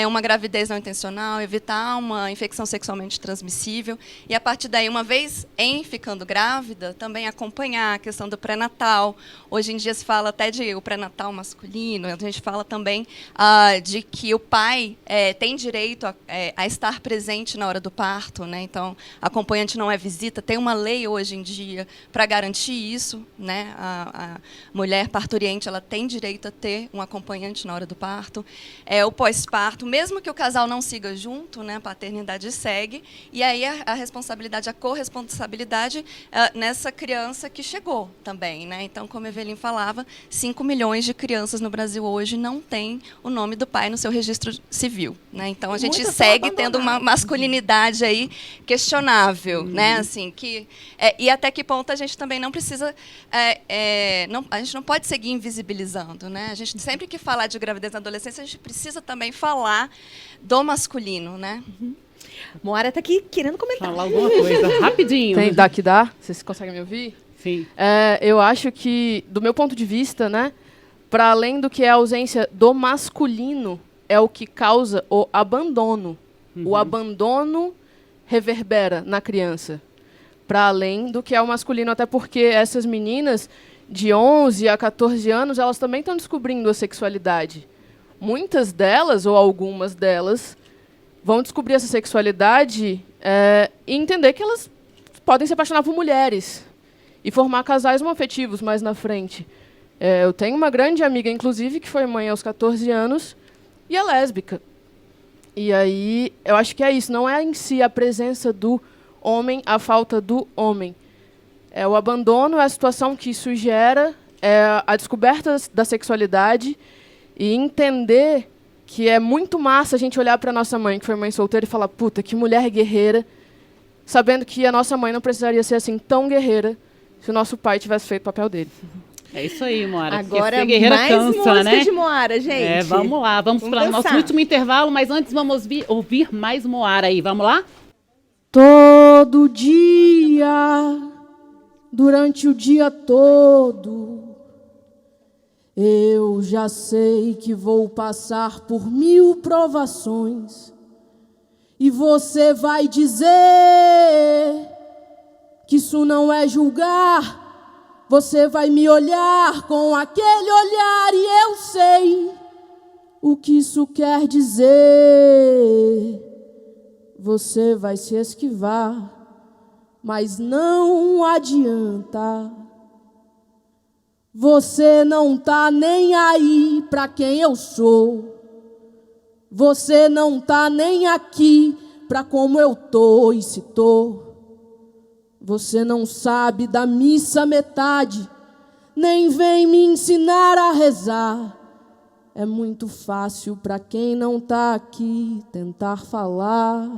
uma gravidez não intencional, evitar uma infecção sexualmente transmissível. E, a partir daí, uma vez ficando grávida, também acompanhar a questão do pré-natal. Hoje em dia se fala até de o pré-natal masculino, a gente fala também de que o pai tem direito a estar presente na hora do parto, né? Então, acompanhante não é visita. Tem uma lei hoje em dia para garantir isso, né? A mulher parturiente, ela tem direito a ter um acompanhante na hora do parto. O pós-parto, mesmo que o casal não siga junto, né, a paternidade segue, e aí a responsabilidade, a corresponsabilidade nessa criança que chegou também, né? Então, como a Evelyn falava, 5 milhões de crianças no Brasil hoje não têm o nome do pai no seu registro civil, né? Então, a gente segue tendo uma masculinidade aí questionável, né? Assim, e até que ponto a gente também não precisa, a gente não pode seguir invisibilizando, né? A gente sempre que falar de gravidez na adolescência, a gente precisa também falar do masculino, né? Moara está aqui querendo comentar. Falar alguma coisa, rapidinho. Dá? Vocês conseguem me ouvir? Sim. Eu acho que, do meu ponto de vista, né, para além do que é a ausência do masculino, é o que causa o abandono. O abandono reverbera na criança, para além do que é o masculino, até porque essas meninas de 11 a 14 anos, elas também estão descobrindo a sexualidade. Muitas delas, ou algumas delas, vão descobrir essa sexualidade e entender que elas podem se apaixonar por mulheres e formar casais homoafetivos mais na frente. Eu tenho uma grande amiga, inclusive, que foi mãe aos 14 anos e é lésbica. E aí, eu acho que é isso. Não é em si a presença do homem, a falta do homem. É o abandono, é a situação que isso gera, é a descoberta da sexualidade e entender que é muito massa a gente olhar para a nossa mãe, que foi mãe solteira, e falar: puta, que mulher guerreira, sabendo que a nossa mãe não precisaria ser assim tão guerreira se o nosso pai tivesse feito o papel dele. É isso aí, Moara. Agora, ser guerreira mais cansa, música né? de Moara, gente. Vamos lá, vamos para o nosso último intervalo, mas antes vamos ouvir mais Moara aí. Vamos lá? Todo dia, durante o dia todo, eu já sei que vou passar por 1000 provações. E você vai dizer que isso não é julgar. Você vai me olhar com aquele olhar e eu sei o que isso quer dizer. Você vai se esquivar, mas não adianta. Você não tá nem aí pra quem eu sou. Você não tá nem aqui pra como eu tô e se tô. Você não sabe da missa metade, nem vem me ensinar a rezar. É muito fácil para quem não tá aqui tentar falar.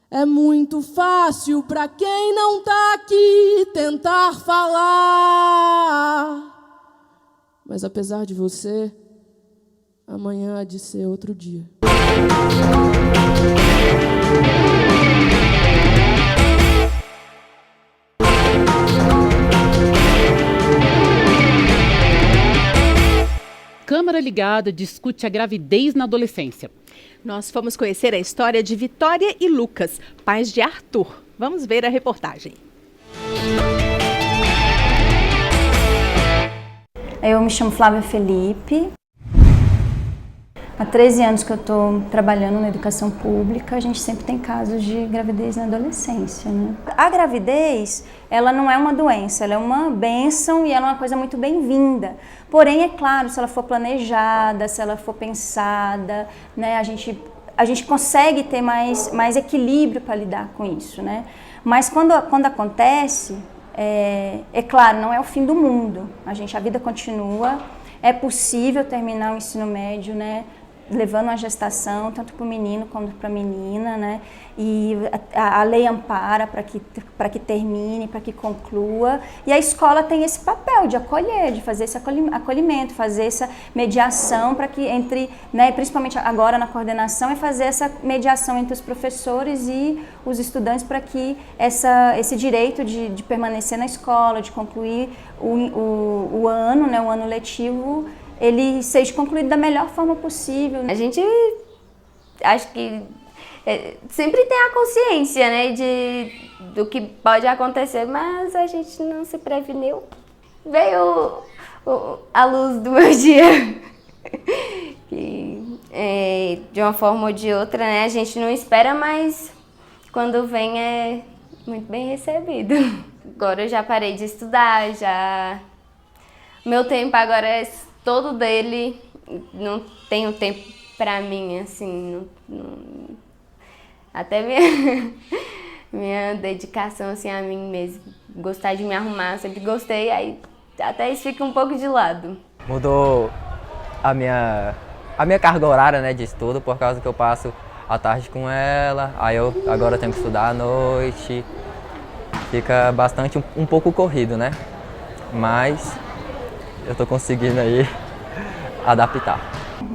É muito fácil para quem não tá aqui tentar falar. Mas apesar de você, amanhã há de ser outro dia. Câmara Ligada discute a gravidez na adolescência. Nós fomos conhecer a história de Vitória e Lucas, pais de Arthur. Vamos ver a reportagem. Eu me chamo Flávia Felipe. Há 13 anos que eu estou trabalhando na educação pública, a gente sempre tem casos de gravidez na adolescência, né? A gravidez, ela não é uma doença, ela é uma bênção e ela é uma coisa muito bem-vinda. Porém, é claro, se ela for planejada, se ela for pensada, né, a gente consegue ter mais equilíbrio para lidar com isso, né? Mas quando acontece, é claro, não é o fim do mundo. A vida continua, é possível terminar o ensino médio, né, levando a gestação, tanto para o menino quanto para a menina, né? E a lei ampara para que termine, para que conclua. E a escola tem esse papel de acolher, de fazer esse acolhimento, fazer essa mediação para que né, principalmente agora na coordenação, é fazer essa mediação entre os professores e os estudantes para que esse direito de permanecer na escola, de concluir o ano, né, o ano letivo, ele seja concluído da melhor forma possível. A gente, acho que sempre tem a consciência, né, do que pode acontecer, mas a gente não se preveniu. Veio a luz do meu dia. E, de uma forma ou de outra, né, a gente não espera, mas quando vem é muito bem recebido. Agora eu já parei de estudar, meu tempo agora é todo dele, não tenho tempo pra mim, assim, até minha dedicação, assim, a mim mesmo, gostar de me arrumar, sempre gostei, aí até isso fica um pouco de lado. Mudou a minha carga horária, né, de estudo, por causa que eu passo a tarde com ela, aí eu agora tenho que estudar à noite, fica bastante, um pouco corrido, né, mas eu tô conseguindo aí adaptar.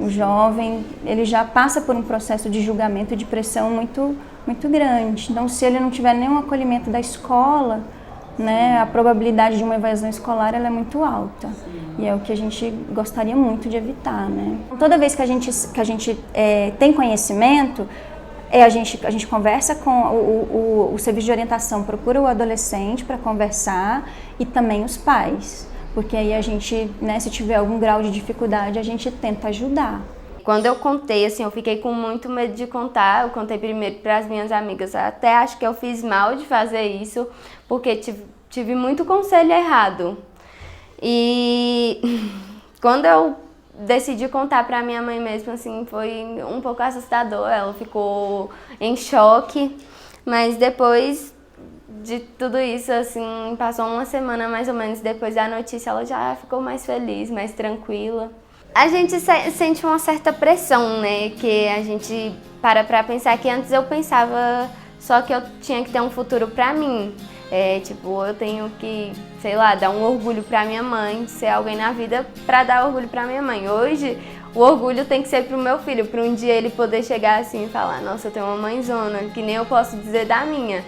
O jovem, ele já passa por um processo de julgamento e de pressão muito, muito grande. Então, se ele não tiver nenhum acolhimento da escola, né, a probabilidade de uma evasão escolar ela é muito alta. E é o que a gente gostaria muito de evitar, né? Toda vez que a gente tem conhecimento, a gente conversa com o serviço de orientação, procura o adolescente para conversar e também os pais. Porque aí a gente, né, se tiver algum grau de dificuldade, a gente tenta ajudar. Quando eu contei, assim, eu fiquei com muito medo de contar. Eu contei primeiro para as minhas amigas. Até acho que eu fiz mal de fazer isso, porque tive muito conselho errado. E quando eu decidi contar para minha mãe mesmo, assim, foi um pouco assustador. Ela ficou em choque, mas depois de tudo isso, assim, passou uma semana mais ou menos depois da notícia, ela já ficou mais feliz, mais tranquila. A gente sente uma certa pressão, né, que a gente para pensar que antes eu pensava só que eu tinha que ter um futuro pra mim. Tipo, eu tenho que, sei lá, dar um orgulho pra minha mãe, ser alguém na vida pra dar orgulho pra minha mãe. Hoje, o orgulho tem que ser pro meu filho, pra um dia ele poder chegar assim e falar, nossa, eu tenho uma mãezona, que nem eu posso dizer da minha.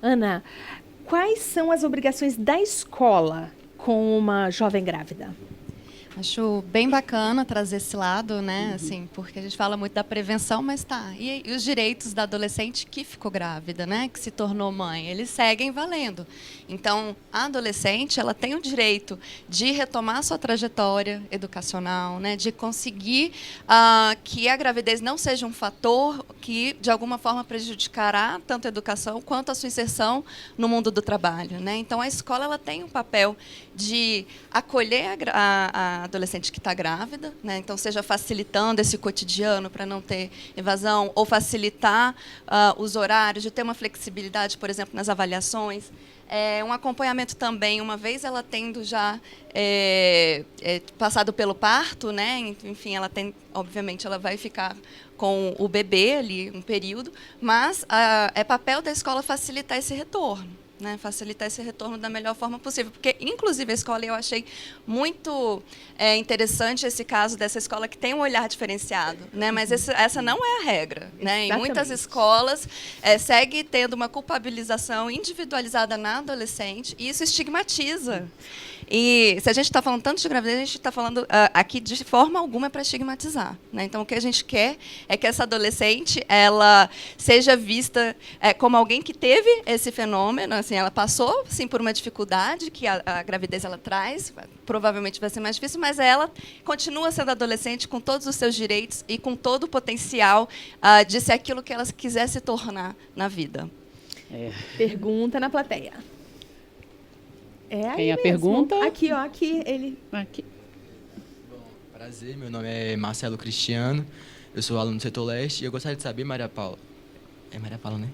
Ana, quais são as obrigações da escola com uma jovem grávida? Acho bem bacana trazer esse lado, né? Assim, porque a gente fala muito da prevenção, mas tá. E os direitos da adolescente que ficou grávida, né? Que se tornou mãe, eles seguem valendo. Então, a adolescente, ela tem o direito de retomar sua trajetória educacional, né? De conseguir que a gravidez não seja um fator que, de alguma forma, prejudicará tanto a educação quanto a sua inserção no mundo do trabalho, né? Então, a escola ela tem um papel de acolher a adolescente que está grávida, né? Então, seja facilitando esse cotidiano para não ter evasão, ou facilitar os horários, de ter uma flexibilidade, por exemplo, nas avaliações. Um acompanhamento também, uma vez ela tendo já passado pelo parto, né? Enfim, ela tem, obviamente, ela vai ficar com o bebê ali um período, mas é papel da escola facilitar esse retorno. Né, facilitar esse retorno da melhor forma possível. Porque, inclusive, a escola, eu achei muito interessante esse caso dessa escola que tem um olhar diferenciado, né, mas essa não é a regra. Né? Em muitas escolas, segue tendo uma culpabilização individualizada na adolescente, e isso estigmatiza. E se a gente está falando tanto de gravidez, a gente está falando aqui de forma alguma para estigmatizar. Né? Então, o que a gente quer é que essa adolescente ela seja vista como alguém que teve esse fenômeno, assim, ela passou assim, por uma dificuldade que a gravidez ela traz, provavelmente vai ser mais difícil, mas ela continua sendo adolescente com todos os seus direitos e com todo o potencial de ser aquilo que ela quiser se tornar na vida. Pergunta na plateia. Quem é a pergunta? Aqui, ó, aqui, ele. Aqui. Bom, prazer, meu nome é Marcelo Cristiano, eu sou aluno do Setor Leste e eu gostaria de saber, Maria Paula. É Maria Paula, né?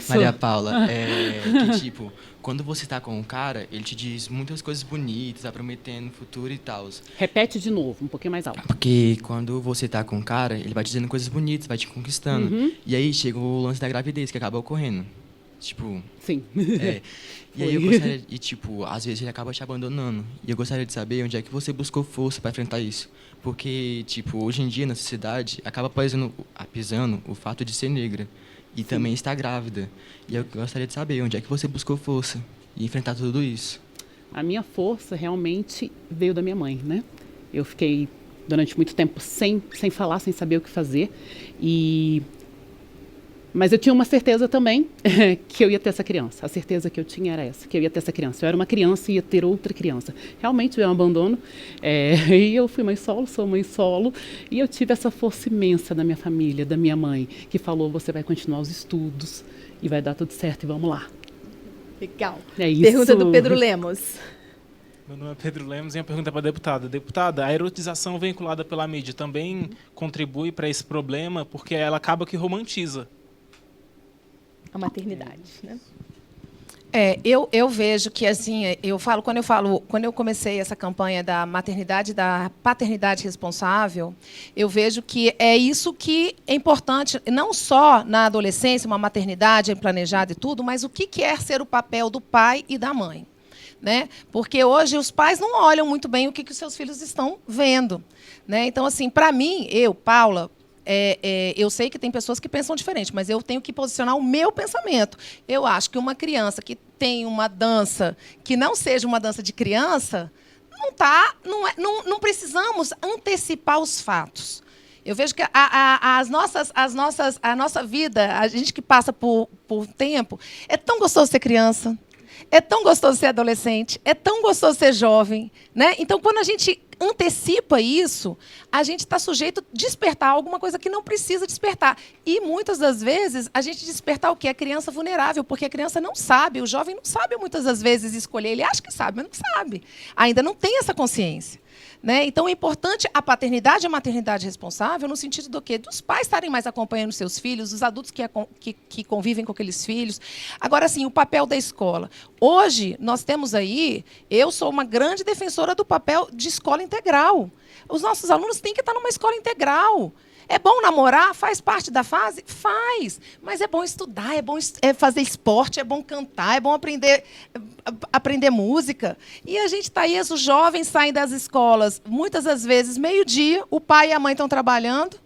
Maria Paula, que tipo, quando você tá com um cara, ele te diz muitas coisas bonitas, tá prometendo futuro e tal. Repete de novo, um pouquinho mais alto. Porque quando você tá com um cara, ele vai te dizendo coisas bonitas, vai te conquistando. E aí chega o lance da gravidez, que acaba ocorrendo. Tipo... Sim. E aí eu gostaria... E, tipo, às vezes ele acaba te abandonando. E eu gostaria de saber onde é que você buscou força para enfrentar isso. Porque, tipo, hoje em dia, na sociedade, acaba pisando o fato de ser negra. E também estar grávida. E eu gostaria de saber onde é que você buscou força e enfrentar tudo isso. A minha força realmente veio da minha mãe, né? Eu fiquei durante muito tempo sem falar, sem saber o que fazer. Mas eu tinha uma certeza também que eu ia ter essa criança. A certeza que eu tinha era essa, que eu ia ter essa criança. Eu era uma criança e ia ter outra criança. Realmente veio um abandono. E eu fui mãe solo, sou mãe solo. E eu tive essa força imensa da minha família, da minha mãe, que falou, você vai continuar os estudos e vai dar tudo certo e vamos lá. Legal. É isso. Pergunta do Pedro Lemos. Meu nome é Pedro Lemos e a pergunta é para a deputada. Deputada, a erotização vinculada pela mídia também contribui para esse problema porque ela acaba que romantiza a maternidade, né? Eu vejo que, assim, quando eu comecei essa campanha da maternidade, da paternidade responsável, eu vejo que é isso que é importante, não só na adolescência, uma maternidade planejada e tudo, mas o que é ser o papel do pai e da mãe. Né? Porque hoje os pais não olham muito bem o que os seus filhos estão vendo. Né? Então, assim, para mim, Paula, eu sei que tem pessoas que pensam diferente, mas eu tenho que posicionar o meu pensamento. Eu acho que uma criança que tem uma dança que não seja uma dança de criança, não precisamos antecipar os fatos. Eu vejo que a nossa vida, a gente que passa por tempo, é tão gostoso ser criança, é tão gostoso ser adolescente, é tão gostoso ser jovem. Né? Então, quando a gente antecipa isso, a gente está sujeito a despertar alguma coisa que não precisa despertar. E, muitas das vezes, a gente despertar o quê? A criança vulnerável, porque a criança não sabe, o jovem não sabe, muitas das vezes, escolher. Ele acha que sabe, mas não sabe. Ainda não tem essa consciência. Né? Então, é importante a paternidade e a maternidade responsável no sentido do quê? Dos pais estarem mais acompanhando seus filhos, dos adultos que convivem com aqueles filhos. Agora, sim, o papel da escola. Hoje, nós temos aí, eu sou uma grande defensora do papel de escola integral. Os nossos alunos têm que estar numa escola integral. É bom namorar? Faz parte da fase? Faz. Mas é bom estudar, é bom fazer esporte, é bom cantar, é bom aprender música. E a gente está aí, os jovens saem das escolas, muitas das vezes, meio-dia, o pai e a mãe estão trabalhando.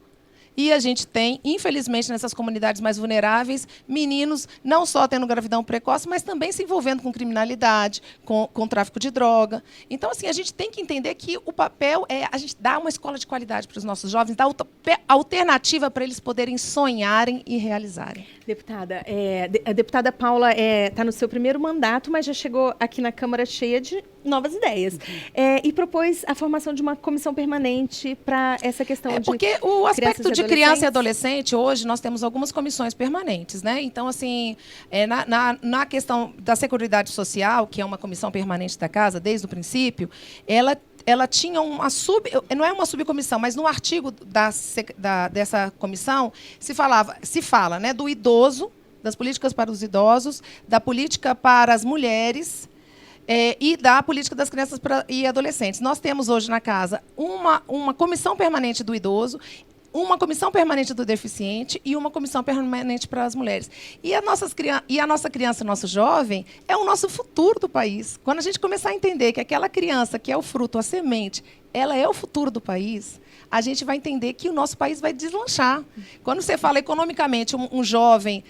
E a gente tem, infelizmente, nessas comunidades mais vulneráveis, meninos não só tendo gravidão precoce, mas também se envolvendo com criminalidade, com tráfico de droga. Então, assim, a gente tem que entender que o papel é a gente dar uma escola de qualidade para os nossos jovens, dar alternativa para eles poderem sonharem e realizarem. Deputada, a deputada Paula está no seu primeiro mandato, mas já chegou aqui na Câmara cheia de novas ideias. E propôs a formação de uma comissão permanente para essa questão de porque o aspecto de criança e adolescente, hoje, nós temos algumas comissões permanentes. Né? Então, assim, na questão da Seguridade Social, que é uma comissão permanente da Casa, desde o princípio, ela ela tinha não é uma subcomissão, mas no artigo dessa comissão se fala, né, do idoso, das políticas para os idosos, da política para as mulheres e da política das crianças e adolescentes. Nós temos hoje na casa uma comissão permanente do idoso, uma comissão permanente do deficiente e uma comissão permanente para as mulheres. E a nossa criança, o nosso jovem, é o nosso futuro do país. Quando a gente começar a entender que aquela criança que é o fruto, a semente, ela é o futuro do país, a gente vai entender que o nosso país vai deslanchar. Quando você fala economicamente, um jovem,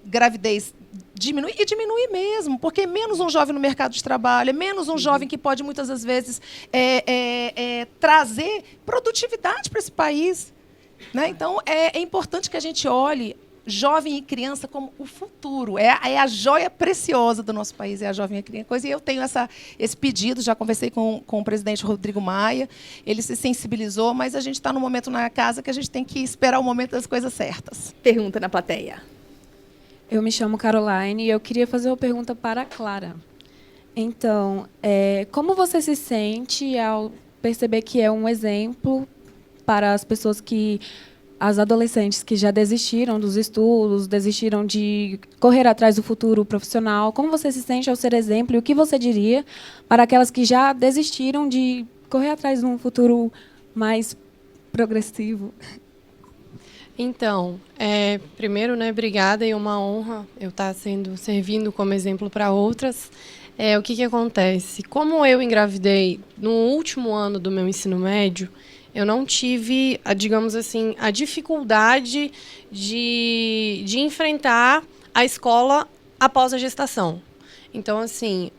gravidez diminui, e diminui mesmo, porque é menos um jovem no mercado de trabalho, é menos um jovem que pode, muitas das vezes, trazer produtividade para esse país. Né? Então, é importante que a gente olhe jovem e criança como o futuro. É a joia preciosa do nosse país, é a jovem e a criança. E eu tenho esse pedido, já conversei com o presidente Rodrigo Maia, ele se sensibilizou, mas a gente está num momento na casa que a gente tem que esperar o momento das coisas certas. Pergunta na plateia. Eu me chamo Caroline e eu queria fazer uma pergunta para a Clara. Então, como você se sente ao perceber que é um exemplo para as pessoas as adolescentes que já desistiram dos estudos, desistiram de correr atrás do futuro profissional? Como você se sente ao ser exemplo e o que você diria para aquelas que já desistiram de correr atrás de um futuro mais progressivo? Então, primeiro, né, obrigada, e uma honra eu estar servindo como exemplo para outras. O que acontece? Como eu engravidei no último ano do meu ensino médio, eu não tive, digamos assim, a dificuldade de enfrentar a escola após a gestação. Então, assim,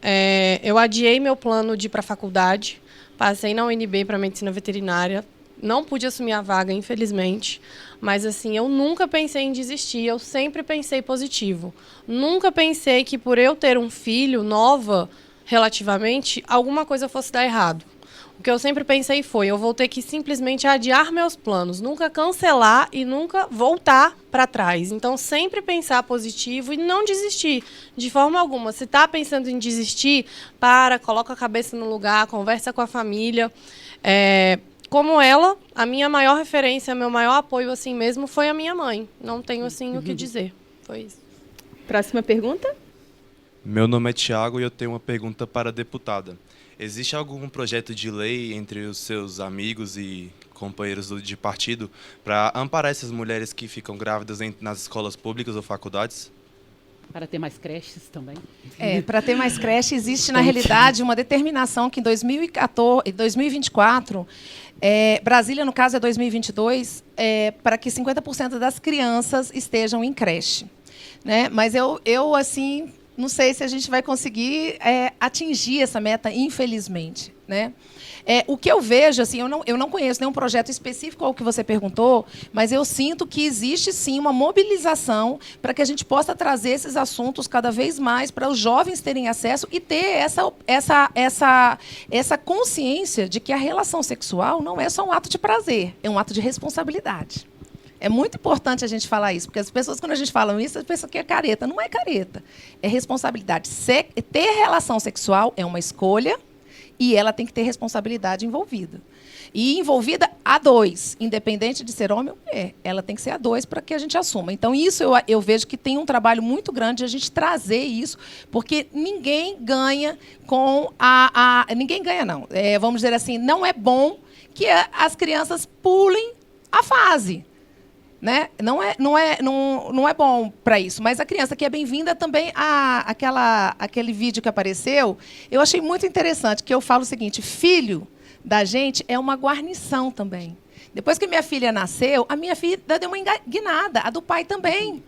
eu adiei meu plano de ir para a faculdade, passei na UNB para medicina veterinária, não pude assumir a vaga, infelizmente, mas assim, eu nunca pensei em desistir, eu sempre pensei positivo. Nunca pensei que por eu ter um filho, nova, relativamente, alguma coisa fosse dar errado. O que eu sempre pensei foi, eu vou ter que simplesmente adiar meus planos, nunca cancelar e nunca voltar para trás. Então, sempre pensar positivo e não desistir, de forma alguma. Se está pensando em desistir, coloca a cabeça no lugar, conversa com a família. Como ela, a minha maior referência, meu maior apoio assim mesmo foi a minha mãe. Não tenho assim o que dizer. Foi isso. Próxima pergunta. Meu nome é Tiago e eu tenho uma pergunta para a deputada. Existe algum projeto de lei entre os seus amigos e companheiros de partido para amparar essas mulheres que ficam grávidas nas escolas públicas ou faculdades? Para ter mais creches também. Para ter mais creche, existe, na realidade, uma determinação que em 2024, Brasília, no caso, é 2022, para que 50% das crianças estejam em creche. Né? Mas eu, assim, não sei se a gente vai conseguir atingir essa meta, infelizmente. Né? O que eu vejo, assim, eu não conheço nenhum projeto específico ao que você perguntou, mas eu sinto que existe, sim, uma mobilização para que a gente possa trazer esses assuntos cada vez mais para os jovens terem acesso e ter essa consciência de que a relação sexual não é só um ato de prazer, é um ato de responsabilidade. É muito importante a gente falar isso, porque as pessoas, quando a gente fala isso, pensam que é careta. Não é careta, é responsabilidade. Ter relação sexual é uma escolha, e ela tem que ter responsabilidade envolvida. E envolvida a dois, independente de ser homem ou mulher. Ela tem que ser a dois para que a gente assuma. Então, isso eu vejo que tem um trabalho muito grande de a gente trazer isso, porque ninguém ganha com ninguém ganha, não. Vamos dizer assim, não é bom que as crianças pulem a fase. Né? Não é bom para isso, mas a criança que é bem-vinda também aquele vídeo que apareceu, eu achei muito interessante, que eu falo o seguinte: filho da gente é uma guarnição também. Depois que minha filha nasceu, a minha filha deu uma guinada, a do pai também.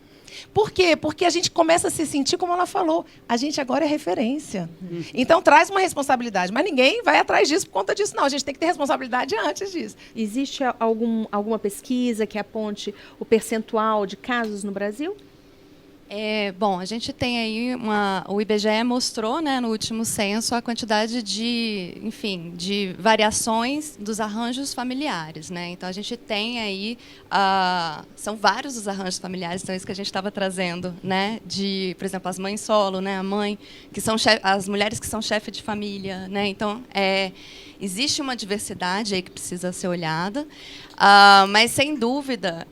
Por quê? Porque a gente começa a se sentir, como ela falou, a gente agora é referência. Então, traz uma responsabilidade. Mas ninguém vai atrás disso por conta disso, não. A gente tem que ter responsabilidade antes disso. Existe alguma pesquisa que aponte o percentual de casos no Brasil? Bom, a gente tem aí o IBGE mostrou, né, no último censo, a quantidade de variações dos arranjos familiares, né? Então a gente tem aí são vários os arranjos familiares, então isso que a gente estava trazendo, né? Por exemplo, as mães solo, né? A mãe as mulheres que são chefe de família, né? Então existe uma diversidade aí que precisa ser olhada, mas, sem dúvida,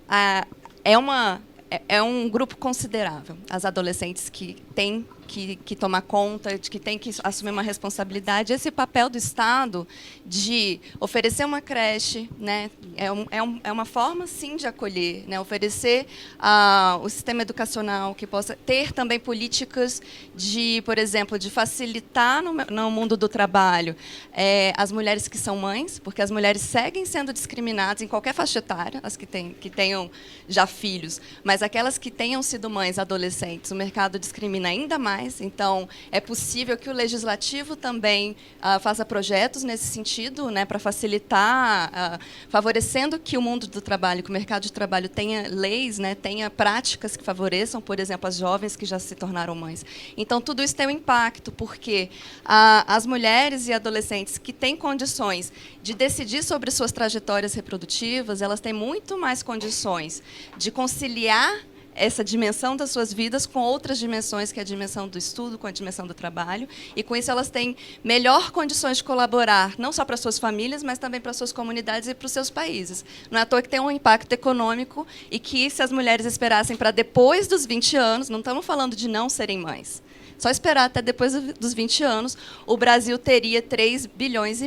é um grupo considerável, as adolescentes que têm que tomar conta, que têm que assumir uma responsabilidade. Esse papel do Estado de oferecer uma creche, né, é uma forma, sim, de acolher, né, oferecer o sistema educacional que possa ter também políticas de, por exemplo, de facilitar no mundo do trabalho as mulheres que são mães, porque as mulheres seguem sendo discriminadas em qualquer faixa etária, as que tenham já filhos, mas aquelas que tenham sido mães adolescentes, o mercado discrimina ainda mais. Então, é possível que o legislativo também faça projetos nesse sentido, né, para facilitar, favorecendo que o mundo do trabalho, que o mercado de trabalho tenha leis, né, tenha práticas que favoreçam, por exemplo, as jovens que já se tornaram mães. Então, tudo isso tem um impacto, porque as mulheres e adolescentes que têm condições de decidir sobre suas trajetórias reprodutivas, elas têm muito mais condições de conciliar essa dimensão das suas vidas com outras dimensões, que é a dimensão do estudo, com a dimensão do trabalho, e com isso elas têm melhor condições de colaborar, não só para suas famílias, mas também para suas comunidades e para os seus países. Não é à toa que tem um impacto econômico e que, se as mulheres esperassem para depois dos 20 anos, não estamos falando de não serem mães, só esperar até depois dos 20 anos, o Brasil teria 3,5 bilhões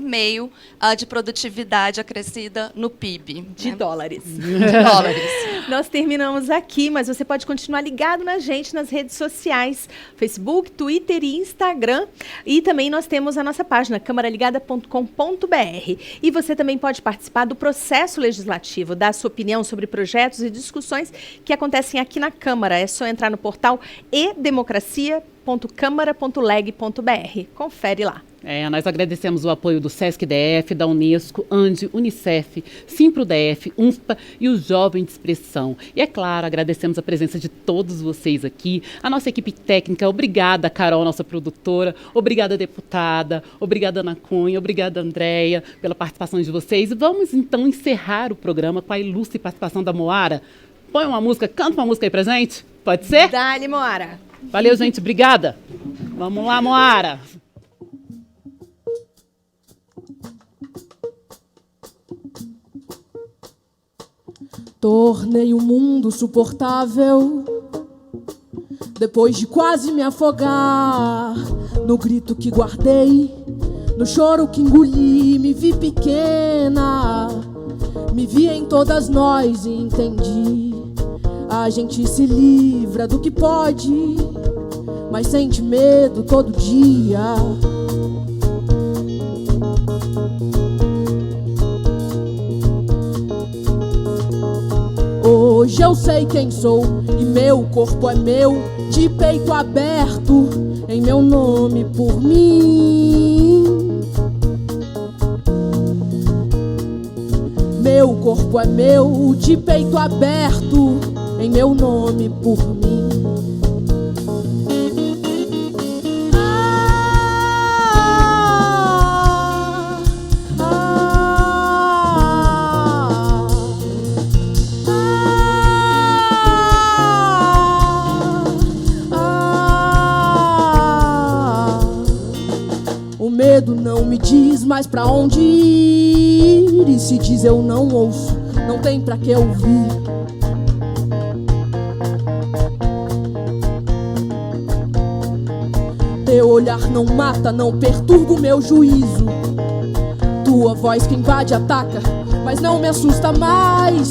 de produtividade acrescida no PIB. De dólares. De dólares. Nós terminamos aqui, mas você pode continuar ligado na gente nas redes sociais, Facebook, Twitter e Instagram. E também nós temos a nossa página, camaraligada.com.br. E você também pode participar do processo legislativo, dar sua opinião sobre projetos e discussões que acontecem aqui na Câmara. É só entrar no portal edemocracia.câmara.leg.br. Confere lá. Nós agradecemos o apoio do SESC-DF, da Unesco, ANDI, Unicef, Simpro-DF, UNSPA e o Jovem de Expressão. E, é claro, agradecemos a presença de todos vocês aqui, a nossa equipe técnica. Obrigada, Carol, nossa produtora. Obrigada, deputada. Obrigada, Ana Cunha. Obrigada, Andréia, pela participação de vocês. Vamos, então, encerrar o programa com a ilustre participação da Moara. Põe uma música, canta uma música aí pra gente. Pode ser? Dá-lhe, Moara. Valeu, gente. Obrigada. Vamos lá, Moara. Tornei o mundo suportável depois de quase me afogar. No grito que guardei, no choro que engoli, me vi pequena, me vi em todas nós e entendi. A gente se livra do que pode, mas sente medo todo dia. Hoje eu sei quem sou e meu corpo é meu, de peito aberto, em meu nome por mim. Meu corpo é meu, de peito aberto, em meu nome por mim. O medo não me diz mais pra onde ir, e se diz eu não ouço, não tem pra que ouvir. Teu olhar não mata, não perturba o meu juízo. Tua voz que invade, ataca, mas não me assusta mais.